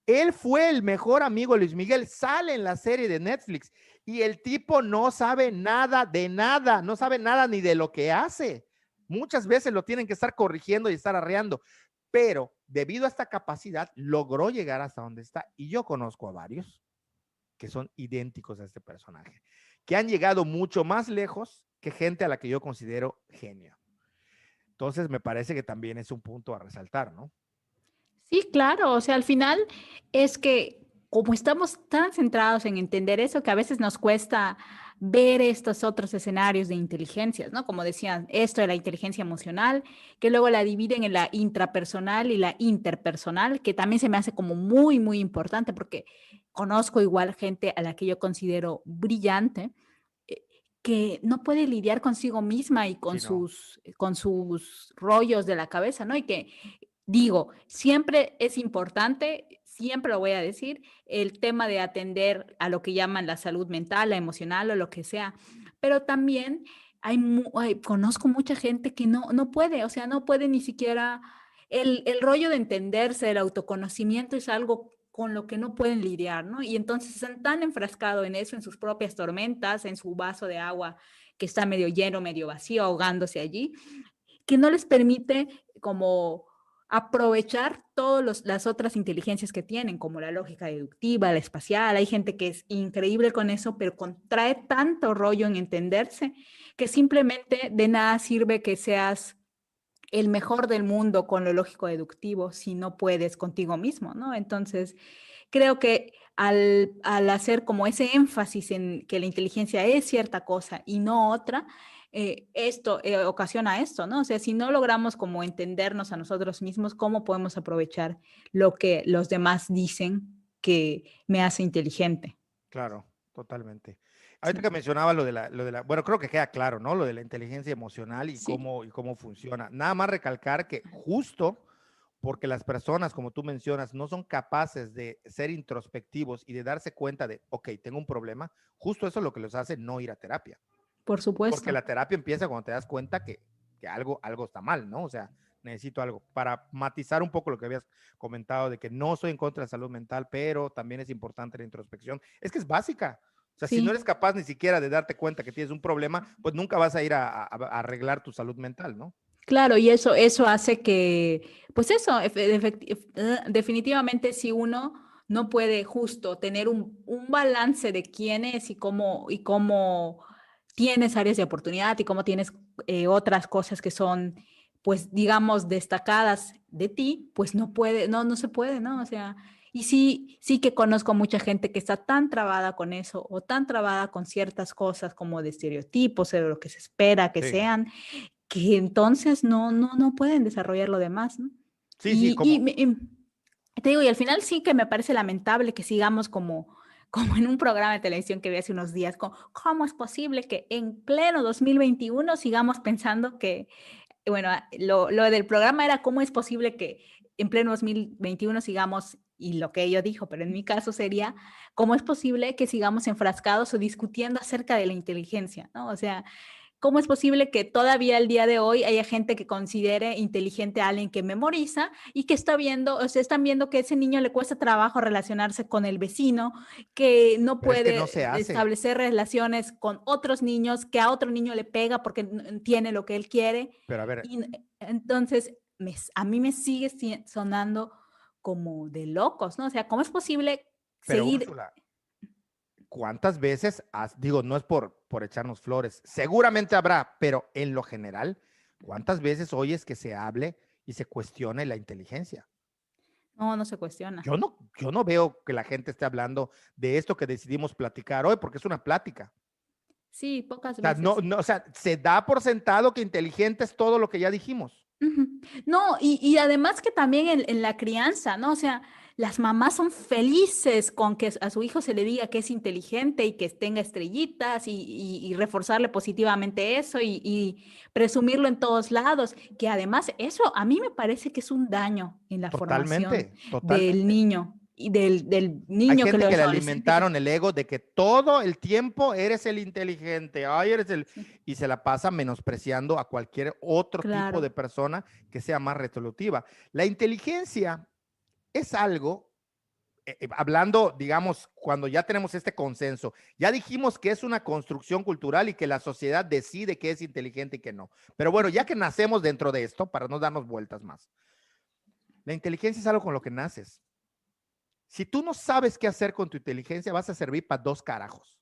Él fue el mejor amigo de Luis Miguel, sale en la serie de Netflix y el tipo no sabe nada de nada, no sabe nada ni de lo que hace. Muchas veces lo tienen que estar corrigiendo y estar arreando, pero debido a esta capacidad logró llegar hasta donde está. Y yo conozco a varios que son idénticos a este personaje, que han llegado mucho más lejos que gente a la que yo considero genio. Entonces me parece que también es un punto a resaltar, ¿no? Sí, claro, o sea, al final es que como estamos tan centrados en entender eso, que a veces nos cuesta ver estos otros escenarios de inteligencias, ¿no? Como decían, esto de la inteligencia emocional, que luego la dividen en la intrapersonal y la interpersonal, que también se me hace como muy, muy importante, porque conozco igual gente a la que yo considero brillante, eh, que no puede lidiar consigo misma y Sí, no. con sus rollos de la cabeza, ¿no? Y que digo, siempre es importante, siempre lo voy a decir, el tema de atender a lo que llaman la salud mental, la emocional o lo que sea, pero también conozco mucha gente que no puede, o sea, no puede ni siquiera, el rollo de entenderse, el autoconocimiento es algo con lo que no pueden lidiar, ¿no? Y entonces están tan enfrascados en eso, en sus propias tormentas, en su vaso de agua que está medio lleno, medio vacío, ahogándose allí, que no les permite como aprovechar todas las otras inteligencias que tienen, como la lógica deductiva, la espacial. Hay gente que es increíble con eso, pero contrae tanto rollo en entenderse que simplemente de nada sirve que seas el mejor del mundo con lo lógico deductivo si no puedes contigo mismo, ¿no? Entonces, creo que al hacer como ese énfasis en que la inteligencia es cierta cosa y no otra, esto ocasiona esto, ¿no? O sea, si no logramos como entendernos a nosotros mismos, ¿cómo podemos aprovechar lo que los demás dicen que me hace inteligente? Claro, totalmente. Ahorita Sí, que mencionaba bueno, creo que queda claro, ¿no? Lo de la inteligencia emocional sí, y cómo funciona. Nada más recalcar que justo porque las personas, como tú mencionas, no son capaces de ser introspectivos y de darse cuenta de, ok, tengo un problema, justo eso es lo que los hace no ir a terapia. por Porque supuesto. la terapia empieza cuando te das cuenta que algo está mal, ¿no? O sea, necesito algo. Para matizar un poco lo que habías comentado de que no estoy en contra de la salud mental, pero también es importante la introspección. Es que es básica. O sea, si no Sí. eres capaz ni siquiera de darte cuenta que tienes un problema, pues nunca vas a ir a arreglar tu salud mental, ¿no? Claro, y eso hace que, pues eso, definitivamente si uno no puede justo tener un balance de quién es y cómo tienes áreas de oportunidad y cómo tienes otras cosas que son, pues, digamos, destacadas de ti, pues no puede, no se puede, ¿no? O sea, y sí que conozco mucha gente que está tan trabada con eso o tan trabada con ciertas cosas como de estereotipos, de lo que se espera que Sí, sean que entonces no pueden desarrollar lo demás, ¿no? sí, sí, Y te digo, y al final sí que me parece lamentable que sigamos como en un programa de televisión que vi hace unos días, ¿cómo es posible que en pleno 2021 sigamos pensando que, bueno, lo del programa era cómo es posible que en pleno 2021 sigamos y lo que ella dijo, pero en mi caso sería, ¿cómo es posible que sigamos enfrascados o discutiendo acerca de la inteligencia, ¿no? O sea, ¿cómo es posible que todavía el día de hoy haya gente que considere inteligente a alguien que memoriza y que está viendo, o sea, están viendo que a ese niño le cuesta trabajo relacionarse con el vecino, que no Pero es que no puede se hace. establecer relaciones con otros niños, que a otro niño le pega porque tiene lo que él quiere? Pero a ver, Y entonces a mí me sigue sonando como de locos, ¿no? O sea, ¿cómo es posible pero seguir? Úrsula, ¿cuántas veces digo, no es por echarnos flores, seguramente habrá, pero en lo general, ¿cuántas veces oyes que se hable y se cuestione la inteligencia? No, no se cuestiona. Yo no veo que la gente esté hablando de esto que decidimos platicar hoy, porque es una plática. Sí, pocas O sea, no, veces. no, o sea, se da por sentado que inteligente es todo lo que ya dijimos. Ujú. No, y además que también en la crianza, ¿no? O sea, las mamás son felices con que a su hijo se le diga que es inteligente y que tenga estrellitas y reforzarle positivamente eso y presumirlo en todos lados, que además eso a mí me parece que es un daño en la formación Totalmente, del totalmente. niño y del Hay niño que gente lo que es le adolescente. alimentaron el ego de que todo el tiempo eres el inteligente, ay, eres el, Sí, y se la pasa menospreciando a cualquier otro tipo de claro. persona que sea más resolutiva. La inteligencia es algo, hablando, digamos, cuando ya tenemos este consenso, ya dijimos que es una construcción cultural y que la sociedad decide qué es inteligente y qué no. Pero bueno, ya que nacemos dentro de esto, para no darnos vueltas más, la inteligencia es algo con lo que naces. Si tú no sabes qué hacer con tu inteligencia, vas a servir para dos carajos.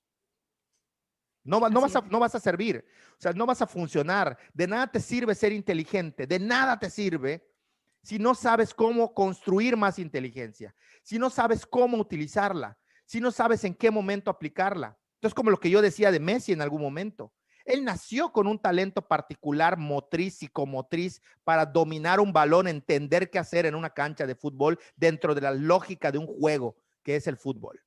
No, no, Así es. no vas a servir, o sea, no vas a funcionar. De nada te sirve ser inteligente, de nada te sirve si no sabes cómo construir más inteligencia, si no sabes cómo utilizarla, si no sabes en qué momento aplicarla. Entonces, como lo que yo decía de Messi en algún momento, él nació con un talento particular, motriz, psicomotriz, para dominar un balón, entender qué hacer en una cancha de fútbol dentro de la lógica de un juego que es el fútbol.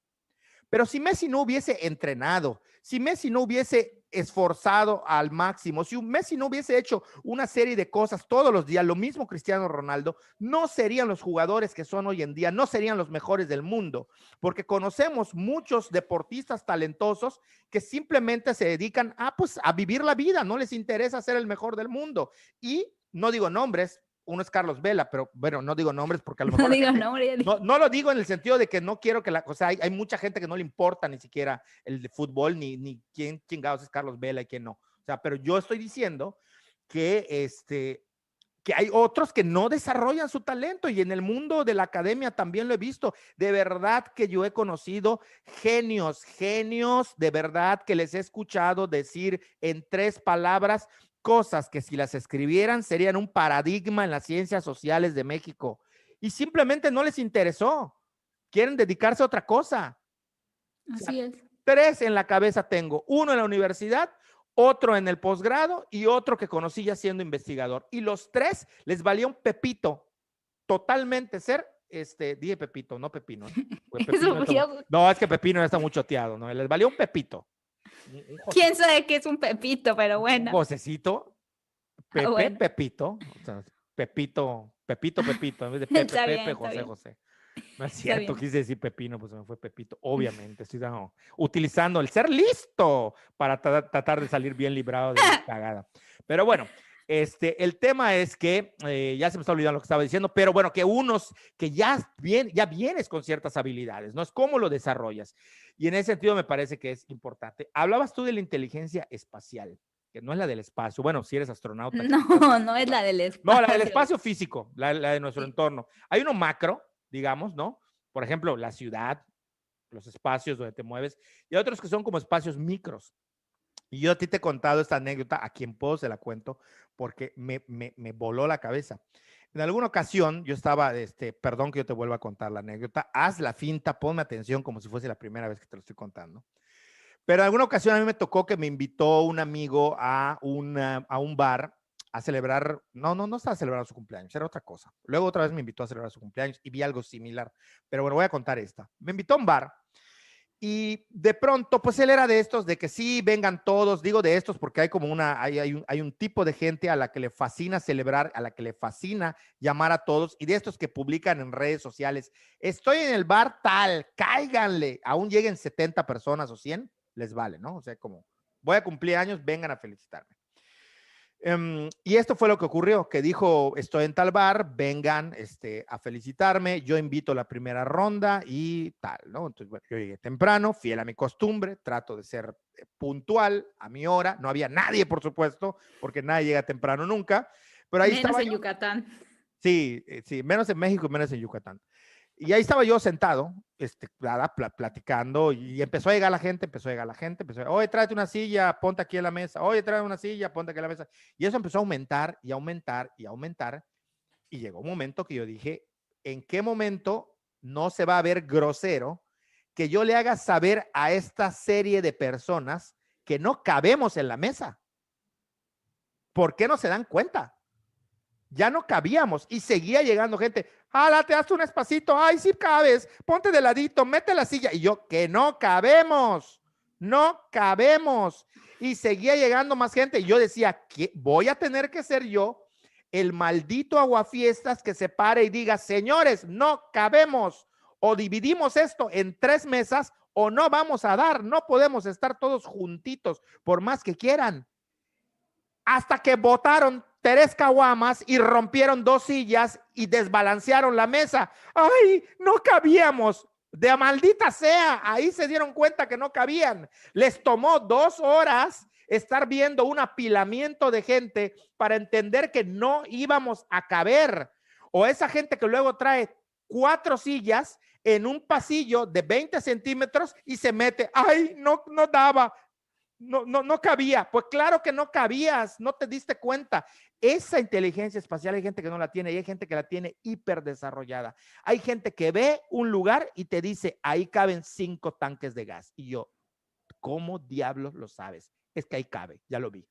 Pero si Messi no hubiese entrenado, si Messi no hubiese esforzado al máximo, si Messi no hubiese hecho una serie de cosas todos los días, lo mismo Cristiano Ronaldo, no serían los jugadores que son hoy en día, no serían los mejores del mundo, porque conocemos muchos deportistas talentosos que simplemente se dedican pues, a vivir la vida, no les interesa ser el mejor del mundo. Y no digo nombres, uno es Carlos Vela, pero bueno, no digo nombres porque a lo No mejor la digo gente, nombre, ya dije. no lo digo en el sentido de que no quiero que o sea, hay mucha gente que no le importa ni siquiera el de fútbol, ni quién chingados es Carlos Vela y quién no. O sea, pero yo estoy diciendo que hay otros que no desarrollan su talento y en el mundo de la academia también lo he visto. De verdad que yo he conocido genios de verdad que les he escuchado decir en 3 palabras cosas que si las escribieran serían un paradigma en las ciencias sociales de México y simplemente no les interesó. Quieren dedicarse a otra cosa. O sea, Así es. 3 en la cabeza tengo, uno en la universidad, otro en el posgrado y otro que conocí ya siendo investigador. Y los 3 les valía un pepito totalmente ser, dije pepito, no pepino, ¿eh? Pues Eso, pepino está, no, es que pepino ya está muy choteado, ¿no? Les valía un pepito, un, quién sabe qué es un pepito, pero un bueno. josecito, Pepe, Bueno, Pepito, o sea, Pepito, en vez de Pepe, está bien, Pepe, está José, bien, José. No es está cierto, bien. quise decir pepino, pues se me fue Pepito. Obviamente, estoy utilizando el ser listo para tratar de salir bien librado de mi cagada. Pero bueno, el tema es que ya se me está olvidando lo que estaba diciendo, pero bueno, que unos que ya vienes con ciertas habilidades, ¿no? Es cómo lo desarrollas. Y en ese sentido me parece que es importante. Hablabas tú de la inteligencia espacial, que no es la del espacio. Bueno, si eres astronauta, No, no es la del no, la del espacio. espacio físico, la de nuestro Sí. entorno. Hay uno macro, digamos, ¿no? Por ejemplo, la ciudad, los espacios donde te mueves, y otros que son como espacios micros. Y yo a ti te he contado esta anécdota, a quien puedo se la cuento, porque me voló la cabeza. En alguna ocasión, yo estaba, perdón que yo te vuelva a contar la anécdota, haz la finta, ponme atención como si fuese la primera vez que te lo estoy contando. Pero en alguna ocasión a mí me tocó que me invitó un amigo a un bar a celebrar, no estaba celebrando su cumpleaños, era otra cosa. Luego otra vez me invitó a celebrar su cumpleaños y vi algo similar. Pero bueno, voy a contar esta. Me invitó a un bar Y de pronto, pues él era de estos, de que sí, vengan todos, digo de estos porque hay como hay un tipo de gente a la que le fascina celebrar, a la que le fascina llamar a todos, y de estos que publican en redes sociales, estoy en el bar tal, cáiganle, aún lleguen 70 personas o 100, les vale, ¿no? O sea, como voy a cumplir años, vengan a felicitarme. Y esto fue lo que ocurrió, que dijo, estoy en tal bar, vengan a felicitarme, yo invito a la primera ronda y tal, ¿no? Entonces, bueno, yo llegué temprano, fiel a mi costumbre, trato de ser puntual a mi hora, no había nadie, por supuesto, porque nadie llega temprano nunca, pero ahí Menos estaba en yo. Yucatán. Sí, sí, menos en México y menos en Yucatán. Y ahí estaba yo sentado, platicando, y empezó a llegar la gente, oye, tráete una silla, ponte aquí en la mesa, oye, tráete una silla, ponte aquí en la mesa. Y eso empezó a aumentar y aumentar y aumentar. Y llegó un momento que yo dije, ¿en qué momento no se va a ver grosero que yo le haga saber a esta serie de personas que no cabemos en la mesa? ¿Por qué no se dan cuenta? Ya no cabíamos y seguía llegando gente. Jálate, hazte un espacito. Ay, sí cabes. Ponte de ladito, mete la silla. Y yo, que no cabemos. No cabemos. Y seguía llegando más gente. Y yo decía, ¿qué? Voy a tener que ser yo el maldito aguafiestas que se pare y diga, señores, no cabemos. O dividimos esto en 3 mesas o no vamos a dar. No podemos estar todos juntitos por más que quieran. Hasta que botaron 3 caguamas y rompieron 2 sillas y desbalancearon la mesa. ¡Ay, no cabíamos! De maldita sea, ahí se dieron cuenta que no cabían. Les tomó 2 horas estar viendo un apilamiento de gente para entender que no íbamos a caber. O esa gente que luego trae 4 sillas en un pasillo de 20 centímetros y se mete. ¡Ay, no daba! No cabía. Pues claro que no cabías, no te diste cuenta. Esa inteligencia espacial hay gente que no la tiene y hay gente que la tiene hiper desarrollada. Hay gente que ve un lugar y te dice, ahí caben 5 tanques de gas. Y yo, ¿cómo diablos lo sabes? Es que ahí cabe, ya lo vi.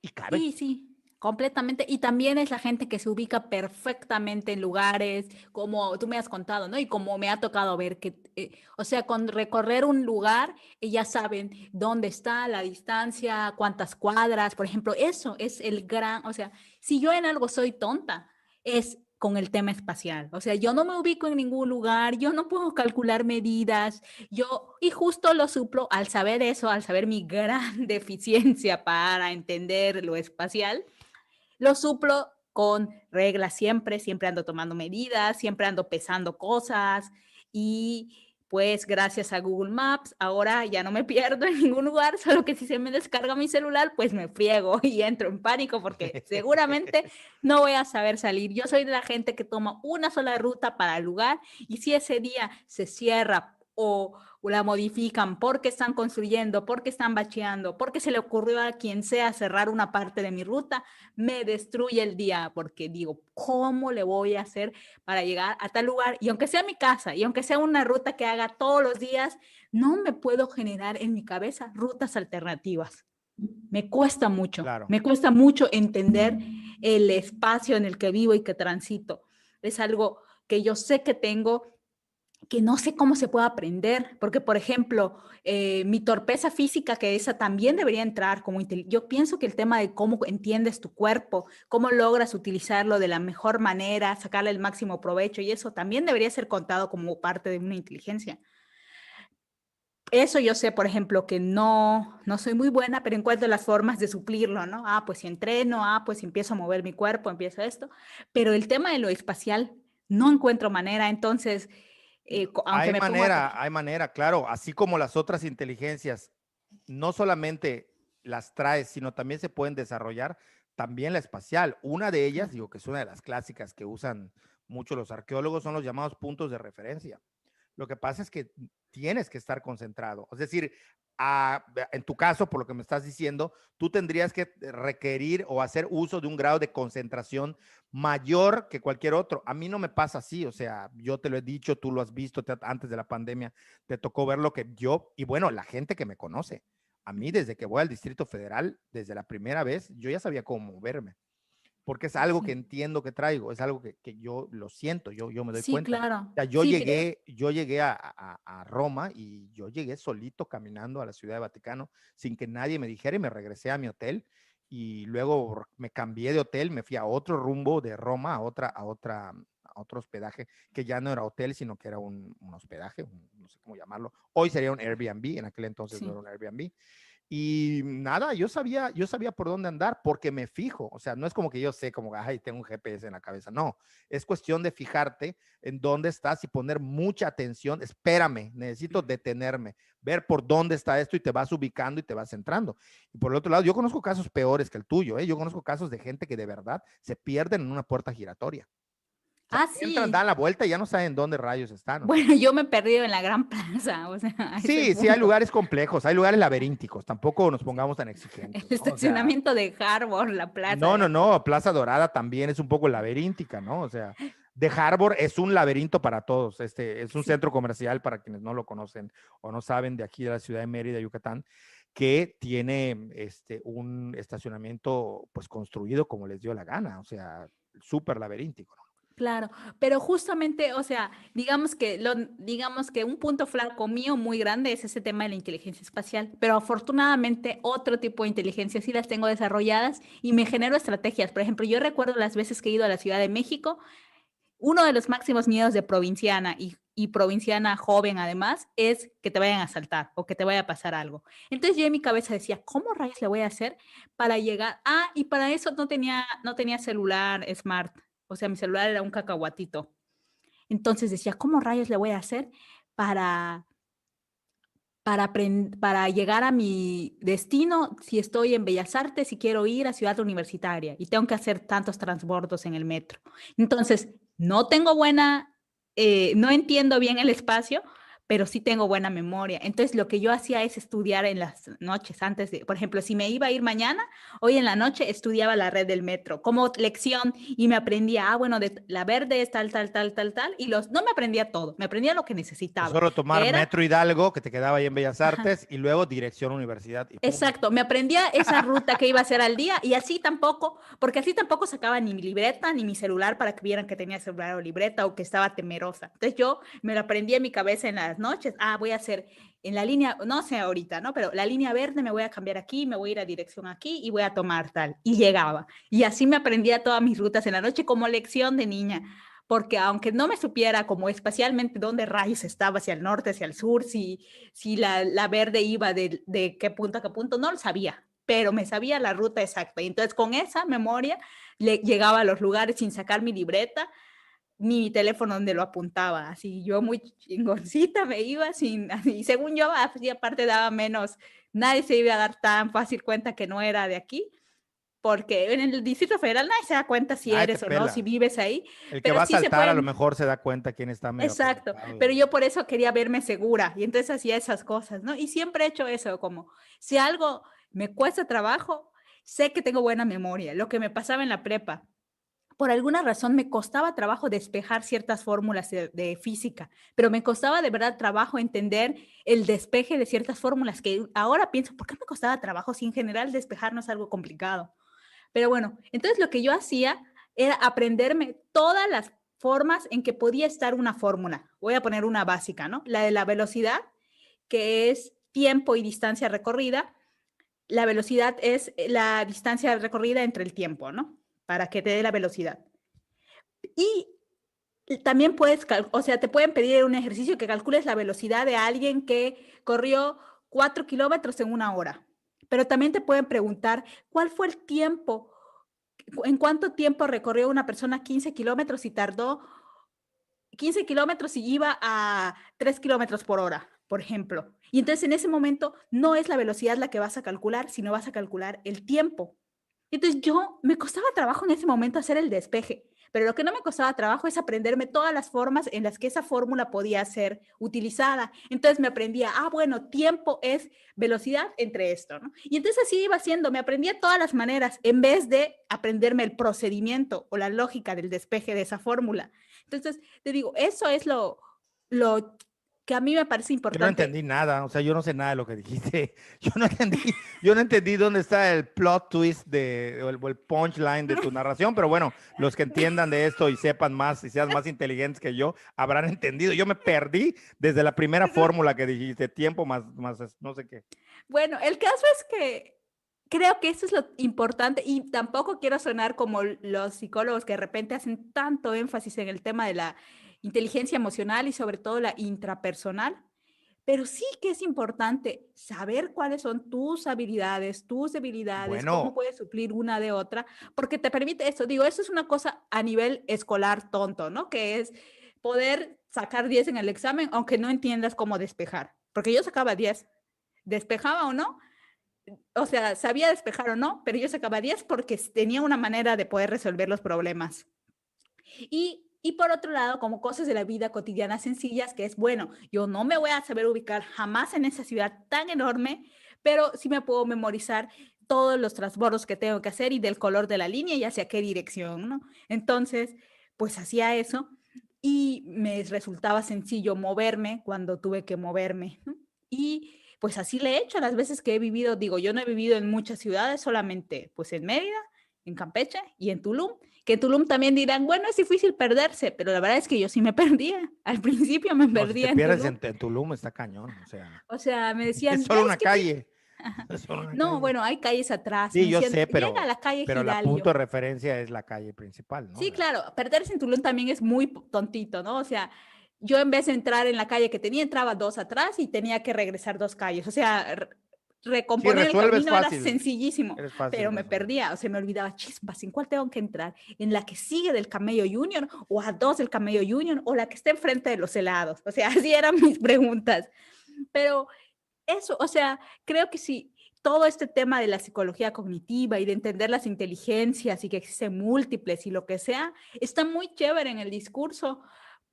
Y cabe. Sí, sí, completamente. Y también es la gente que se ubica perfectamente en lugares, como tú me has contado, ¿no? Y como me ha tocado ver que, o sea, con recorrer un lugar, ya saben dónde está, la distancia, cuántas cuadras, por ejemplo, eso es el gran, o sea, si yo en algo soy tonta, es con el tema espacial. O sea, yo no me ubico en ningún lugar, yo no puedo calcular medidas, y justo lo suplo al saber eso, al saber mi gran deficiencia para entender lo espacial, lo suplo con reglas siempre, siempre ando tomando medidas, siempre ando pesando cosas y pues gracias a Google Maps ahora ya no me pierdo en ningún lugar, solo que si se me descarga mi celular pues me friego y entro en pánico porque seguramente no voy a saber salir. Yo soy de la gente que toma una sola ruta para el lugar y si ese día se cierra o la modifican porque están construyendo, porque están bacheando, porque se le ocurrió a quien sea cerrar una parte de mi ruta, me destruye el día porque digo, ¿cómo le voy a hacer para llegar a tal lugar? Y aunque sea mi casa y aunque sea una ruta que haga todos los días, no me puedo generar en mi cabeza rutas alternativas. Claro. Me cuesta mucho entender el espacio en el que vivo y que transito. Es algo que yo sé que tengo, que no sé cómo se puede aprender, porque por ejemplo, mi torpeza física, que esa también debería entrar como yo pienso que el tema de cómo entiendes tu cuerpo, cómo logras utilizarlo de la mejor manera, sacarle el máximo provecho, y eso también debería ser contado como parte de una inteligencia. Eso yo sé, por ejemplo, que no soy muy buena, pero encuentro las formas de suplirlo, ¿no? Ah, pues si entreno, ah, pues si empiezo a mover mi cuerpo, empiezo esto, pero el tema de lo espacial no encuentro manera, entonces aunque me pongo a Hay manera, claro, así como las otras inteligencias, no solamente las traes, sino también se pueden desarrollar, también la espacial. Una de ellas, digo que es una de las clásicas que usan mucho los arqueólogos, son los llamados puntos de referencia. Lo que pasa es que tienes que estar concentrado. Es decir, en tu caso, por lo que me estás diciendo, tú tendrías que requerir o hacer uso de un grado de concentración mayor que cualquier otro. A mí no me pasa así, o sea, yo te lo he dicho, tú lo has visto antes de la pandemia, te tocó ver lo que yo, y bueno, la gente que me conoce, a mí desde que voy al Distrito Federal, desde la primera vez, yo ya sabía cómo moverme. porque es algo que entiendo que traigo, es algo que yo lo siento, yo me doy Sí, cuenta. claro. O sea, Sí, yo llegué a Roma y yo llegué solito caminando a la Ciudad de Vaticano sin que nadie me dijera y me regresé a mi hotel y luego me cambié de hotel, me fui a otro rumbo de Roma, a otro hospedaje que ya no era hotel, sino que era un hospedaje, no sé cómo llamarlo. Hoy sería un Airbnb, en aquel entonces no sí. era un Airbnb. Y nada, yo sabía por dónde andar porque me fijo. O sea, no es como que yo sé como, ay, tengo un GPS en la cabeza. No, es cuestión de fijarte en dónde estás y poner mucha atención. Espérame, necesito detenerme, ver por dónde está esto y te vas ubicando y te vas centrando. Y por el otro lado, yo conozco casos peores que el tuyo, ¿eh? Yo conozco casos de gente que de verdad se pierden en una puerta giratoria. O sea, Ah, entran, sí. dan la vuelta y ya no saben dónde rayos están. O sea, Bueno, yo me he perdido en la Gran Plaza, o sea, a ese sí, sí hay punto. lugares complejos, hay lugares laberínticos, tampoco nos pongamos tan El exigentes, ¿no? O sea, estacionamiento de Harvard, la plaza no, de no, aquí. no, Plaza Dorada también es un poco laberíntica, ¿no? O sea, de Harbor es un laberinto para todos. Es un Sí, centro comercial para quienes no lo conocen o no saben de aquí de la ciudad de Mérida, Yucatán, que tiene un estacionamiento pues construido como les dio la gana, o sea, súper laberíntico, ¿no? claro, pero justamente, o sea, digamos que un punto flaco mío muy grande es ese tema de la inteligencia espacial, pero afortunadamente otro tipo de inteligencia sí las tengo desarrolladas y me genero estrategias. Por ejemplo, yo recuerdo las veces que he ido a la Ciudad de México. Uno de los máximos miedos de provinciana y provinciana joven además es que te vayan a asaltar o que te vaya a pasar algo. Entonces yo en mi cabeza decía, ¿cómo rayos le voy a hacer para llegar? Ah, y para eso no tenía celular smart, o sea, mi celular era un cacahuatito. Entonces decía, ¿cómo rayos le voy a hacer para, para llegar a mi destino si estoy en Bellas Artes y quiero ir a Ciudad Universitaria y tengo que hacer tantos transbordos en el metro? Entonces, no entiendo bien el espacio, pero sí tengo buena memoria. Entonces, lo que yo hacía es estudiar en las noches antes de, por ejemplo, si me iba a ir mañana, hoy en la noche estudiaba la red del metro como lección y me aprendía, bueno, de la verde es tal, tal, tal, tal, tal, y no me aprendía todo, me aprendía lo que necesitaba, Solo tomar que era. Metro Hidalgo, que te quedaba ahí en Bellas Ajá. Artes, y luego dirección universidad y pum. Exacto, me aprendía esa ruta que iba a hacer al día y así tampoco, porque así tampoco sacaba ni mi libreta ni mi celular para que vieran que tenía celular o libreta o que estaba temerosa. Entonces yo me lo aprendí en mi cabeza en las noches. Ah, voy a hacer en la línea, no sé ahorita, ¿no? Pero la línea verde me voy a cambiar aquí, me voy a ir a dirección aquí y voy a tomar tal. Y llegaba. Y así me aprendía todas mis rutas en la noche como lección de niña, porque aunque no me supiera como espacialmente dónde rayos estaba, hacia el norte, hacia el sur, si la verde iba de qué punto a qué punto, no lo sabía, pero me sabía la ruta exacta. Y entonces con esa memoria llegaba a los lugares sin sacar mi libreta ni mi teléfono donde lo apuntaba. Así yo muy chingoncita me iba sin, y según yo, así aparte daba menos, nadie se iba a dar tan fácil cuenta que no era de aquí, porque en el Distrito Federal nadie se da cuenta si Ay, te eres o no, si pela. vives ahí, El que pero va a sí se saltar a lo pueden. mejor se da cuenta quién está medio Exacto, conectado. pero yo por eso quería verme segura y entonces hacía esas cosas, ¿no? Y siempre he hecho eso, como si algo me cuesta trabajo, sé que tengo buena memoria, lo que me pasaba en la prepa. Por alguna razón me costaba trabajo despejar ciertas fórmulas de física, pero me costaba de verdad trabajo entender el despeje de ciertas fórmulas que ahora pienso, ¿por qué me costaba trabajo si en general despejar no es algo complicado? Pero bueno, entonces lo que yo hacía era aprenderme todas las formas en que podía estar una fórmula. Voy a poner una básica, ¿no? La de la velocidad, que es tiempo y distancia recorrida. La velocidad es la distancia recorrida entre el tiempo, ¿no? Para que te dé la velocidad. Y también puedes, o sea, te pueden pedir un ejercicio que calcules la velocidad de alguien que corrió 4 kilómetros en una hora. Pero también te pueden preguntar cuál fue el tiempo, en cuánto tiempo recorrió una persona 15 kilómetros y tardó 15 kilómetros y iba a 3 kilómetros por hora, por ejemplo. Y entonces en ese momento no es la velocidad la que vas a calcular, sino vas a calcular el tiempo. Entonces yo me costaba trabajo en ese momento hacer el despeje, pero lo que no me costaba trabajo es aprenderme todas las formas en las que esa fórmula podía ser utilizada. Entonces me aprendía, bueno, tiempo es velocidad entre esto, ¿no? Y entonces así iba haciendo, me aprendía todas las maneras en vez de aprenderme el procedimiento o la lógica del despeje de esa fórmula. Entonces, te digo, eso es lo que a mí me parece Yo no importante. entendí nada, o sea, yo no sé nada de lo que dijiste. Yo no entendí dónde está el plot twist o el punchline de tu narración, pero bueno, los que entiendan de esto y sepan más y sean más inteligentes que yo, habrán entendido. Yo me perdí desde la primera fórmula que dijiste, tiempo más no sé qué. Bueno, el caso es que creo que eso es lo importante y tampoco quiero sonar como los psicólogos que de repente hacen tanto énfasis en el tema de la inteligencia emocional y sobre todo la intrapersonal, pero sí que es importante saber cuáles son tus habilidades, tus debilidades, cómo Bueno, puedes suplir una de otra, porque te permite eso. Digo, eso es una cosa a nivel escolar tonto, ¿no? Que es poder sacar 10 en el examen, aunque no entiendas cómo despejar, porque yo sacaba 10, despejaba o no, o sea, sabía despejar o no, pero yo sacaba 10 porque tenía una manera de poder resolver los problemas. Y por otro lado, como cosas de la vida cotidiana sencillas, que es, bueno, yo no me voy a saber ubicar jamás en esa ciudad tan enorme, pero sí me puedo memorizar todos los transbordos que tengo que hacer y del color de la línea y hacia qué dirección, ¿no? Entonces, pues hacía eso y me resultaba sencillo moverme cuando tuve que moverme, ¿no? Y pues así le he hecho las veces que he vivido, digo, yo no he vivido en muchas ciudades, solamente pues en Mérida, en Campeche y en Tulum, que en Tulum también dirán, bueno, es difícil perderse, pero la verdad es que yo sí me perdía. Al principio me no, si te perdía en pierdes Tulum. en Tulum está cañón, o sea, O sea, me es decían, ya solo es una que tienes... calle, Ajá. es solo una No, calle. bueno, hay calles atrás. Me Sí, yo decían, sé, llega a la calle pero la Gidal y punto de yo. referencia es la calle principal, ¿no? Sí, claro, perderse en Tulum también es muy tontito, ¿no? O sea, yo en vez de entrar en la calle que tenía, entraba dos atrás y tenía que regresar dos calles. O sea, Sí, recomponer el resuelves camino era fácil, sencillísimo, eres fácil pero me resolver. perdía, o sea, me olvidaba, chispas, ¿en cuál tengo que entrar? ¿En la que sigue del Camello Junior o a dos del Camello Junior o la que está enfrente de los helados? O sea, así eran mis preguntas. Pero eso, o sea, creo que sí, todo este tema de la psicología cognitiva y de entender las inteligencias y que existen múltiples y lo que sea, está muy chévere en el discurso,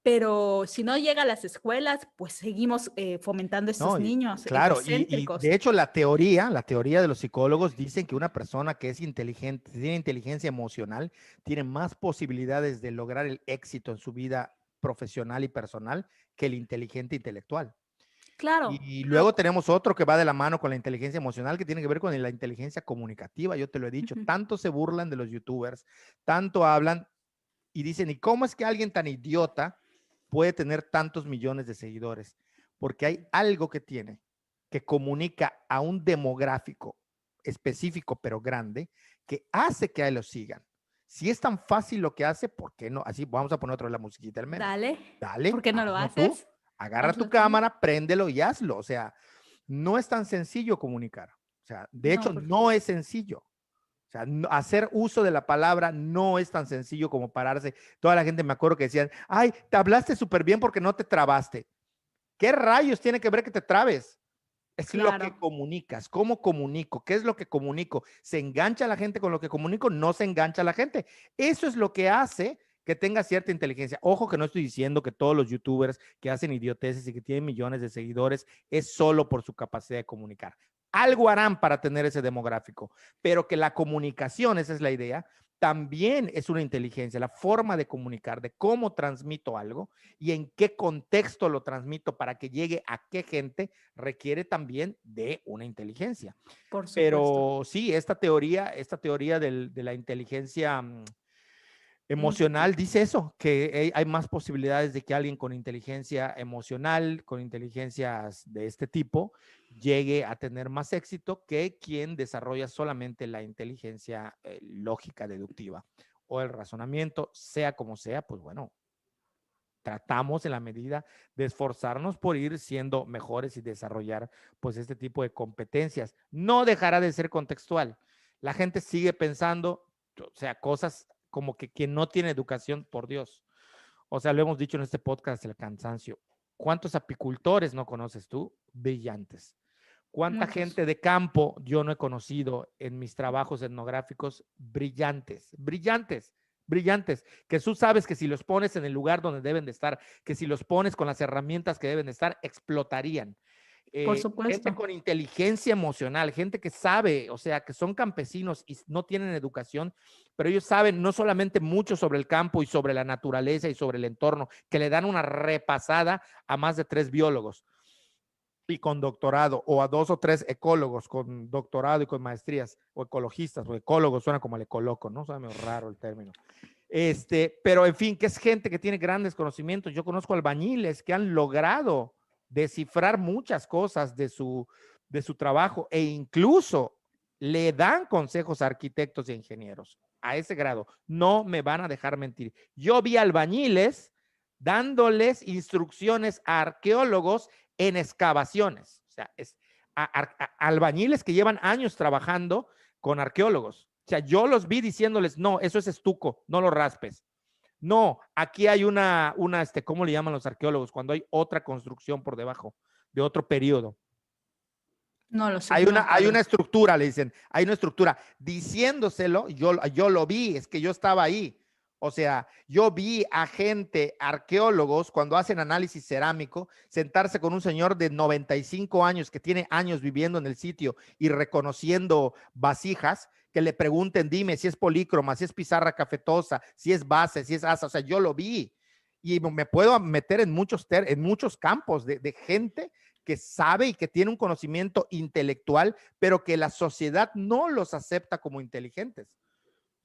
pero si no llega a las escuelas, pues seguimos fomentando estos No, niños claro, y egocéntricos. de hecho la teoría de los psicólogos dicen que una persona que es inteligente, tiene inteligencia emocional, tiene más posibilidades de lograr el éxito en su vida profesional y personal que el inteligente intelectual. Claro, Y claro. luego tenemos otro que va de la mano con la inteligencia emocional, que tiene que ver con la inteligencia comunicativa. Yo te lo he dicho, Ujú. tanto se burlan de los youtubers, tanto hablan y dicen, ¿y cómo es que alguien tan idiota puede tener tantos millones de seguidores? Porque hay algo que tiene, que comunica a un demográfico específico pero grande, que hace que a él lo sigan. Si es tan fácil lo que hace, ¿por qué no? Así vamos a poner otra vez la musiquita al menos. Dale, ¿por Dale, qué no lo hazlo tú, haces? agarra tu Hazlo tú. cámara, préndelo y hazlo. O sea, no es tan sencillo comunicar. O sea, de No, hecho, no es sencillo. O sea, hacer uso de la palabra no es tan sencillo como pararse. Toda la gente me acuerdo que decían, ay, te hablaste súper bien porque no te trabaste. ¿Qué rayos tiene que ver que te trabes? Es lo que claro. comunicas. ¿Cómo comunico? ¿Qué es lo que comunico? ¿Se engancha la gente con lo que comunico? No se engancha la gente. Eso es lo que hace que tenga cierta inteligencia. Ojo que no estoy diciendo que todos los youtubers que hacen idioteces y que tienen millones de seguidores es solo por su capacidad de comunicar. Algo harán para tener ese demográfico, pero que la comunicación, esa es la idea, también es una inteligencia, la forma de comunicar, de cómo transmito algo y en qué contexto lo transmito para que llegue a qué gente requiere también de una inteligencia. Por supuesto. Pero sí, esta teoría de la inteligencia Múltiple. emocional dice eso, que hay más posibilidades de que alguien con inteligencia emocional, con inteligencias de este tipo, llegue a tener más éxito que quien desarrolla solamente la inteligencia lógica deductiva o el razonamiento, sea como sea, pues bueno, tratamos en la medida de esforzarnos por ir siendo mejores y desarrollar pues este tipo de competencias. No dejará de ser contextual. La gente sigue pensando, o sea, cosas como que quien no tiene educación, por Dios. O sea, lo hemos dicho en este podcast, el cansancio. ¿Cuántos apicultores no conoces tú? Brillantes. ¿Cuánta Muchos. gente de campo yo no he conocido en mis trabajos etnográficos? Brillantes, brillantes, brillantes, que tú sabes que si los pones en el lugar donde deben de estar, que si los pones con las herramientas que deben de estar, explotarían. Por gente supuesto. con inteligencia emocional, gente que sabe, o sea, que son campesinos y no tienen educación, pero ellos saben no solamente mucho sobre el campo y sobre la naturaleza y sobre el entorno, que le dan una repasada a más de 3 biólogos y con doctorado, o a 2 o 3 ecólogos con doctorado y con maestrías, o ecologistas, o ecólogos, suena como el ecoloco, ¿no? Suena medio raro el término. Pero en fin, que es gente que tiene grandes conocimientos. Yo conozco albañiles que han logrado descifrar muchas cosas de su trabajo e incluso le dan consejos a arquitectos y ingenieros a ese grado. No me van a dejar mentir. Yo vi albañiles dándoles instrucciones a arqueólogos en excavaciones. O sea, albañiles que llevan años trabajando con arqueólogos. O sea, yo los vi diciéndoles, no, eso es estuco, no lo raspes. No, aquí hay ¿cómo le llaman los arqueólogos? Cuando hay otra construcción por debajo, de otro periodo. No lo sé, no me Hay acuerdo. una estructura, le dicen, hay una estructura. Diciéndoselo, yo lo vi, es que yo estaba ahí. O sea, yo vi a gente, arqueólogos, cuando hacen análisis cerámico, sentarse con un señor de 95 años que tiene años viviendo en el sitio y reconociendo vasijas, que le pregunten, dime si es polícroma, si es pizarra cafetosa, si es base, si es asa. O sea, yo lo vi y me puedo meter en muchos campos de gente que sabe y que tiene un conocimiento intelectual, pero que la sociedad no los acepta como inteligentes.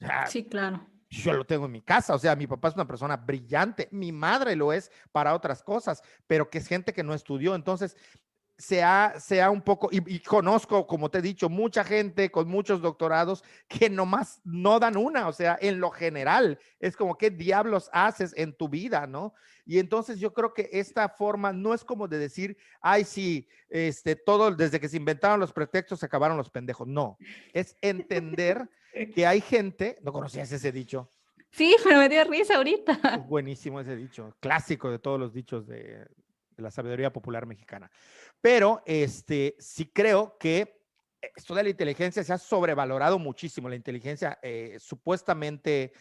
O sea, Sí, claro. yo lo tengo en mi casa, o sea, mi papá es una persona brillante, mi madre lo es para otras cosas, pero que es gente que no estudió. Entonces, sea un poco, y conozco, como te he dicho, mucha gente con muchos doctorados que nomás no dan una, o sea, en lo general, es como, ¿qué diablos haces en tu vida, no? Y entonces yo creo que esta forma no es como de decir, ay, sí, todo, desde que se inventaron los pretextos se acabaron los pendejos, no, es entender que hay gente, ¿no conocías ese dicho? Sí, pero me dio risa Es ahorita. buenísimo ese dicho, clásico de todos los dichos de la sabiduría popular mexicana. Pero sí creo que esto de la inteligencia se ha sobrevalorado muchísimo. La inteligencia supuestamente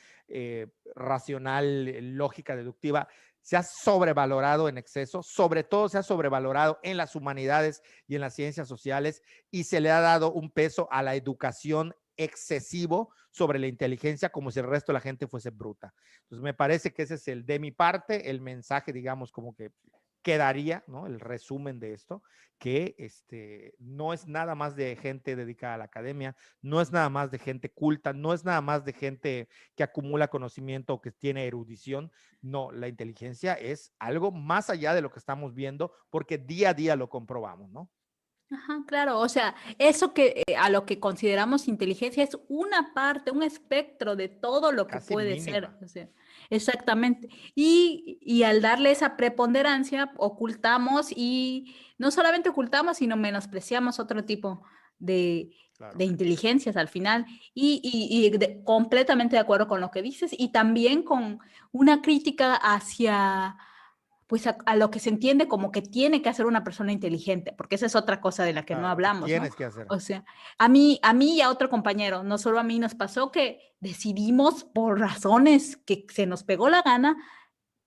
racional, lógica, deductiva, se ha sobrevalorado en exceso. Sobre todo se ha sobrevalorado en las humanidades y en las ciencias sociales y se le ha dado un peso a la educación excesivo sobre la inteligencia como si el resto de la gente fuese bruta. Entonces me parece que ese es de mi parte, el mensaje, digamos, como que quedaría, ¿no? El resumen de esto, que no es nada más de gente dedicada a la academia, no es nada más de gente culta, no es nada más de gente que acumula conocimiento o que tiene erudición, no, la inteligencia es algo más allá de lo que estamos viendo porque día a día lo comprobamos, ¿no? Ajá, claro, o sea, eso que a lo que consideramos inteligencia es una parte, un espectro de todo lo que Casi puede ser, mínima. o sea, exactamente. Y al darle esa preponderancia, ocultamos y no solamente ocultamos, sino menospreciamos otro tipo de, Claro. de inteligencias al final. Completamente de acuerdo con lo que dices y también con una crítica hacia pues a lo que se entiende como que tiene que hacer una persona inteligente, porque esa es otra cosa de la que no Claro, lo que hablamos, ¿no? tienes que hacer. O sea, a mí y a otro compañero, no solo a mí nos pasó que decidimos por razones que se nos pegó la gana,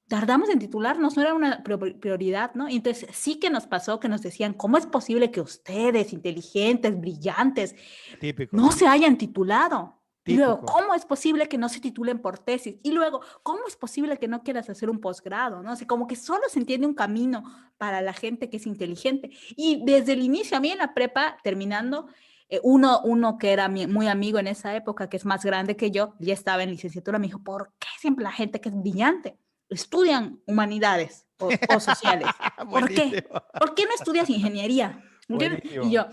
tardamos en titularnos, no era una prioridad, ¿no? Entonces sí que nos pasó que nos decían, ¿cómo es posible que ustedes, inteligentes, brillantes, Típico, no se hayan titulado? Y luego, típico. ¿cómo es posible que no se titulen por tesis? Y luego, ¿cómo es posible que no quieras hacer un posgrado? ¿No? O sea, como que solo se entiende un camino para la gente que es inteligente. Y desde el inicio, a mí en la prepa, terminando, uno que era muy amigo en esa época, que es más grande que yo, ya estaba en licenciatura, me dijo, ¿por qué siempre la gente que es brillante estudian humanidades o sociales? ¿Por qué? Buenísimo, ¿Por qué no estudias ingeniería? Y buenísimo. yo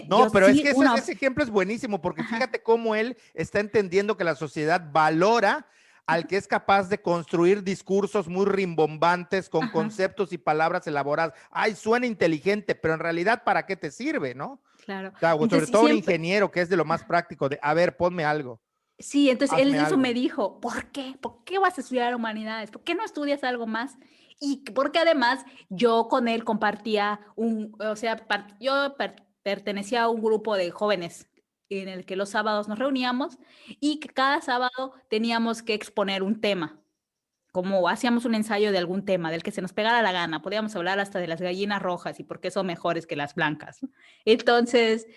No, pero es sí, que ese ejemplo es buenísimo porque ajá, fíjate cómo él está entendiendo que la sociedad valora al que es capaz de construir discursos muy rimbombantes con ajá, conceptos y palabras elaboradas. Ay, suena inteligente, pero en realidad, ¿para qué te sirve, no? claro. O sea, sobre Entonces todo un siempre, ingeniero que es de lo más práctico de, a ver, ponme algo, sí, entonces él hazme eso me algo. dijo, ¿por qué? ¿Por qué vas a estudiar humanidades? ¿Por qué no estudias algo más? Y porque además yo con él compartía o sea, yo pertenecía a un grupo de jóvenes en el que los sábados nos reuníamos y que cada sábado teníamos que exponer un tema. como hacíamos un ensayo de algún tema, del que se nos pegara la gana, podíamos hablar hasta de las gallinas rojas y por qué son mejores que las blancas, ¿no? Entonces,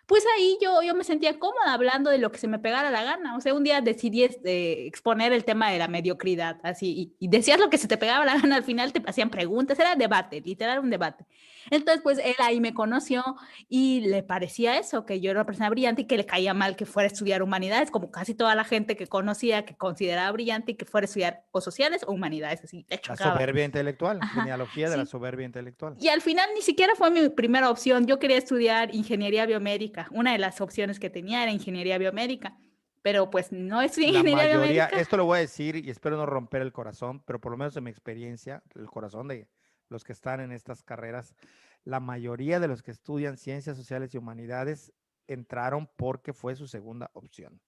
pues ahí yo me sentía cómoda hablando de lo que se me pegara la gana. O sea, un día decidí exponer el tema de la mediocridad, así, y decías lo que se te pegaba la gana, al final te hacían preguntas, era debate, literal un debate. Entonces, pues él ahí me conoció y le parecía eso, que yo era una persona brillante y que le caía mal que fuera a estudiar humanidades, como casi toda la gente que conocía, que consideraba brillante y que fuera a estudiar o sociales o humanidades, así, le La chocaba. soberbia intelectual, Ajá, genealogía de la sí. soberbia intelectual. Y al final ni siquiera fue mi primera opción. Yo quería estudiar ingeniería biomédica. Una de las opciones que tenía era ingeniería biomédica, pero pues no estudié La ingeniería mayoría, biomédica. esto lo voy a decir y espero no romper el corazón, pero por lo menos en mi experiencia, el corazón de los que están en estas carreras, la mayoría de los que estudian ciencias sociales y humanidades entraron porque fue su segunda opción.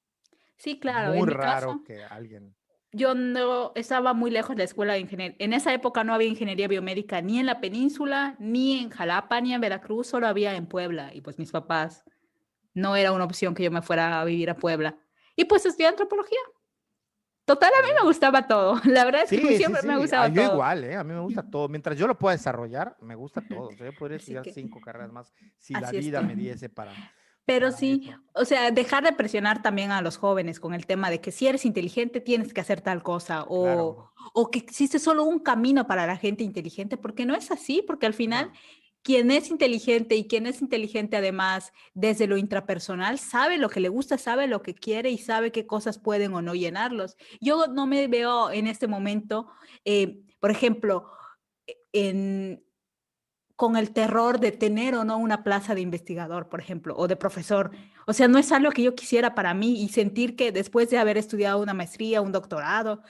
Sí, claro, Muy en mi raro caso, que alguien. yo no estaba muy lejos de la escuela de ingeniería. En esa época no había ingeniería biomédica ni en la península, ni en Jalapa, ni en Veracruz, solo había en Puebla. Y pues mis papás no era una opción que yo me fuera a vivir a Puebla. Y pues estudié antropología. Total, a mí me Bien. gustaba todo. La verdad es que Sí, sí, siempre me ha sí. Ah, gustado yo todo. igual, ¿eh? A mí me gusta todo. Mientras yo lo pueda desarrollar, me gusta todo. O sea, yo podría Así estudiar que 5 carreras más si la así vida estoy. me diese Pero para sí, eso. o sea, dejar de presionar también a los jóvenes con el tema de que si eres inteligente tienes que hacer tal cosa Claro. o que existe solo un camino para la gente inteligente, porque no es así, porque al final No. quien es inteligente y quien es inteligente además desde lo intrapersonal sabe lo que le gusta, sabe lo que quiere y sabe qué cosas pueden o no llenarlos. Yo no me veo en este momento, por ejemplo, en con el terror de tener o no una plaza de investigador, por ejemplo, o de profesor. O sea, no es algo que yo quisiera para mí y sentir que después de haber estudiado una maestría, un doctorado,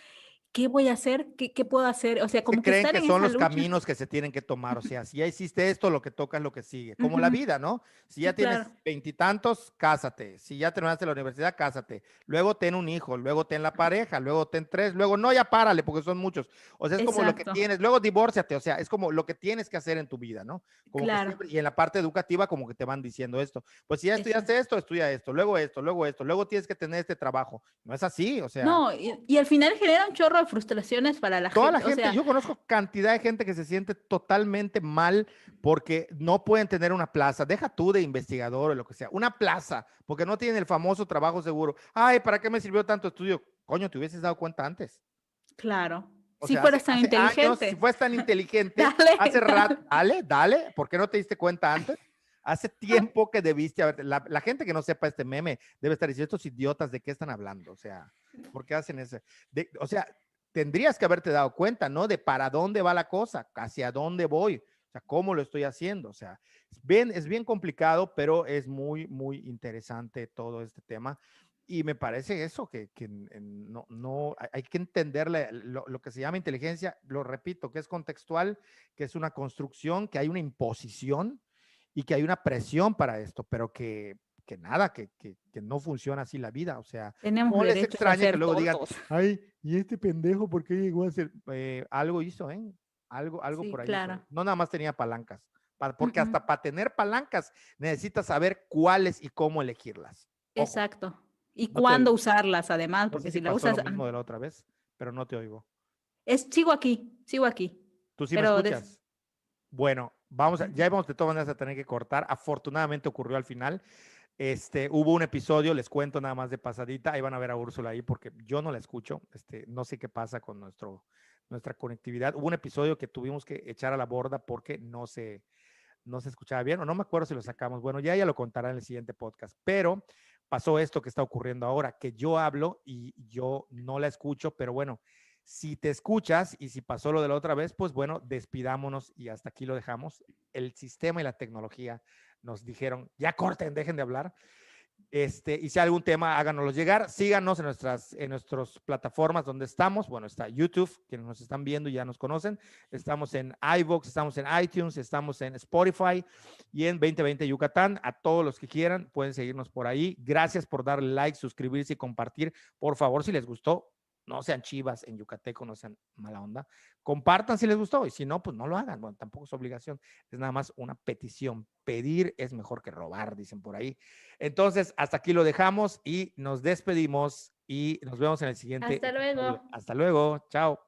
¿qué voy a hacer? ¿Qué puedo hacer? O sea, Que como que creen estar que en son esa los lucha. caminos que se tienen que tomar. O sea, si ya hiciste esto, lo que toca es lo que sigue. Como la Ujú. vida, ¿no? Si ya Sí, claro. tienes veintitantos, cásate. Si ya terminaste la universidad, cásate. Luego ten un hijo, luego ten la pareja, luego ten tres, luego no, ya párale, porque son muchos. O sea, es como lo que Exacto. tienes, luego divórciate, o sea, es como lo que tienes que hacer en tu vida, ¿no? Como que Claro. siempre, y en la parte educativa, como que te van diciendo esto. Pues si ya Exacto. estudiaste esto, estudia esto, luego esto, luego esto, luego tienes que tener este trabajo. No es así, o sea, No, y al final genera un chorro de frustraciones para la toda la gente. O gente, sea, yo conozco cantidad de gente que se siente totalmente mal porque no pueden tener una plaza. Deja tú de investigador o lo que sea, una plaza, porque no tienen el famoso trabajo seguro. Ay, ¿para qué me sirvió tanto estudio? Coño, te hubieses dado cuenta antes. claro. O Si sea, fueras tan hace años, si inteligente, fueras tan inteligente, hace dale, rato, dale. dale, dale, ¿por qué no te diste cuenta antes? Hace tiempo que debiste haber, la gente que no sepa este meme debe estar diciendo, estos idiotas, ¿de qué están hablando? O sea, ¿por qué hacen eso? O sea, tendrías que haberte dado cuenta, ¿no? De para dónde va la cosa, hacia dónde voy, o sea, cómo lo estoy haciendo. O sea, es bien complicado, pero es muy, muy interesante todo este tema. Y me parece eso, que no, no, hay que entender lo que se llama inteligencia, lo repito, que es contextual, que es una construcción, que hay una imposición y que hay una presión para esto, pero que nada, que no funciona así la vida. O sea, Tenemos no les derechos a extrañe que ser luego digan, tontos. ay, ¿y este pendejo por qué llegó a ser? Algo hizo, ¿eh? Algo Sí, por ahí hizo. claro. No nada más tenía palancas, Mm, porque mm. hasta para tener palancas necesitas saber cuáles y cómo elegirlas. Ojo, Exacto. Y no te cuándo oigo. usarlas, además, No sé porque si si la pasó lo usas, mismo de la otra vez, pero no te oigo. sigo aquí, sigo aquí. ¿Tú sí me Pero escuchas? Bueno, ya vamos de todas maneras a tener que cortar. Afortunadamente ocurrió al final. Hubo un episodio, les cuento nada más de pasadita, ahí van a ver a Úrsula ahí porque yo no la escucho, no sé qué pasa con nuestra conectividad. Hubo un episodio que tuvimos que echar a la borda porque no se escuchaba bien, o no me acuerdo si lo sacamos. Bueno, ya ella lo contará en el siguiente podcast, pero pasó esto que está ocurriendo ahora, que yo hablo y yo no la escucho, pero bueno, si te escuchas y si pasó lo de la otra vez, pues bueno, despidámonos y hasta aquí lo dejamos. El sistema y la tecnología nos dijeron, ya corten, dejen de hablar. Y si hay algún tema, háganoslo llegar. Síganos en nuestras plataformas donde estamos. Bueno, está YouTube, quienes nos están viendo y ya nos conocen. Estamos en iVoox, estamos en iTunes, estamos en Spotify y en 2020 Yucatán. A todos los que quieran, pueden seguirnos por ahí. Gracias por darle like, suscribirse y compartir. Por favor, si les gustó, no sean chivas en yucateco, no sean mala onda. Compartan si les gustó y si no, pues no lo hagan. Bueno, tampoco es obligación, es nada más una petición. Pedir es mejor que robar, dicen por ahí. Entonces, hasta aquí lo dejamos y nos despedimos y nos vemos en el siguiente hasta episodio. luego. Hasta luego. Chao.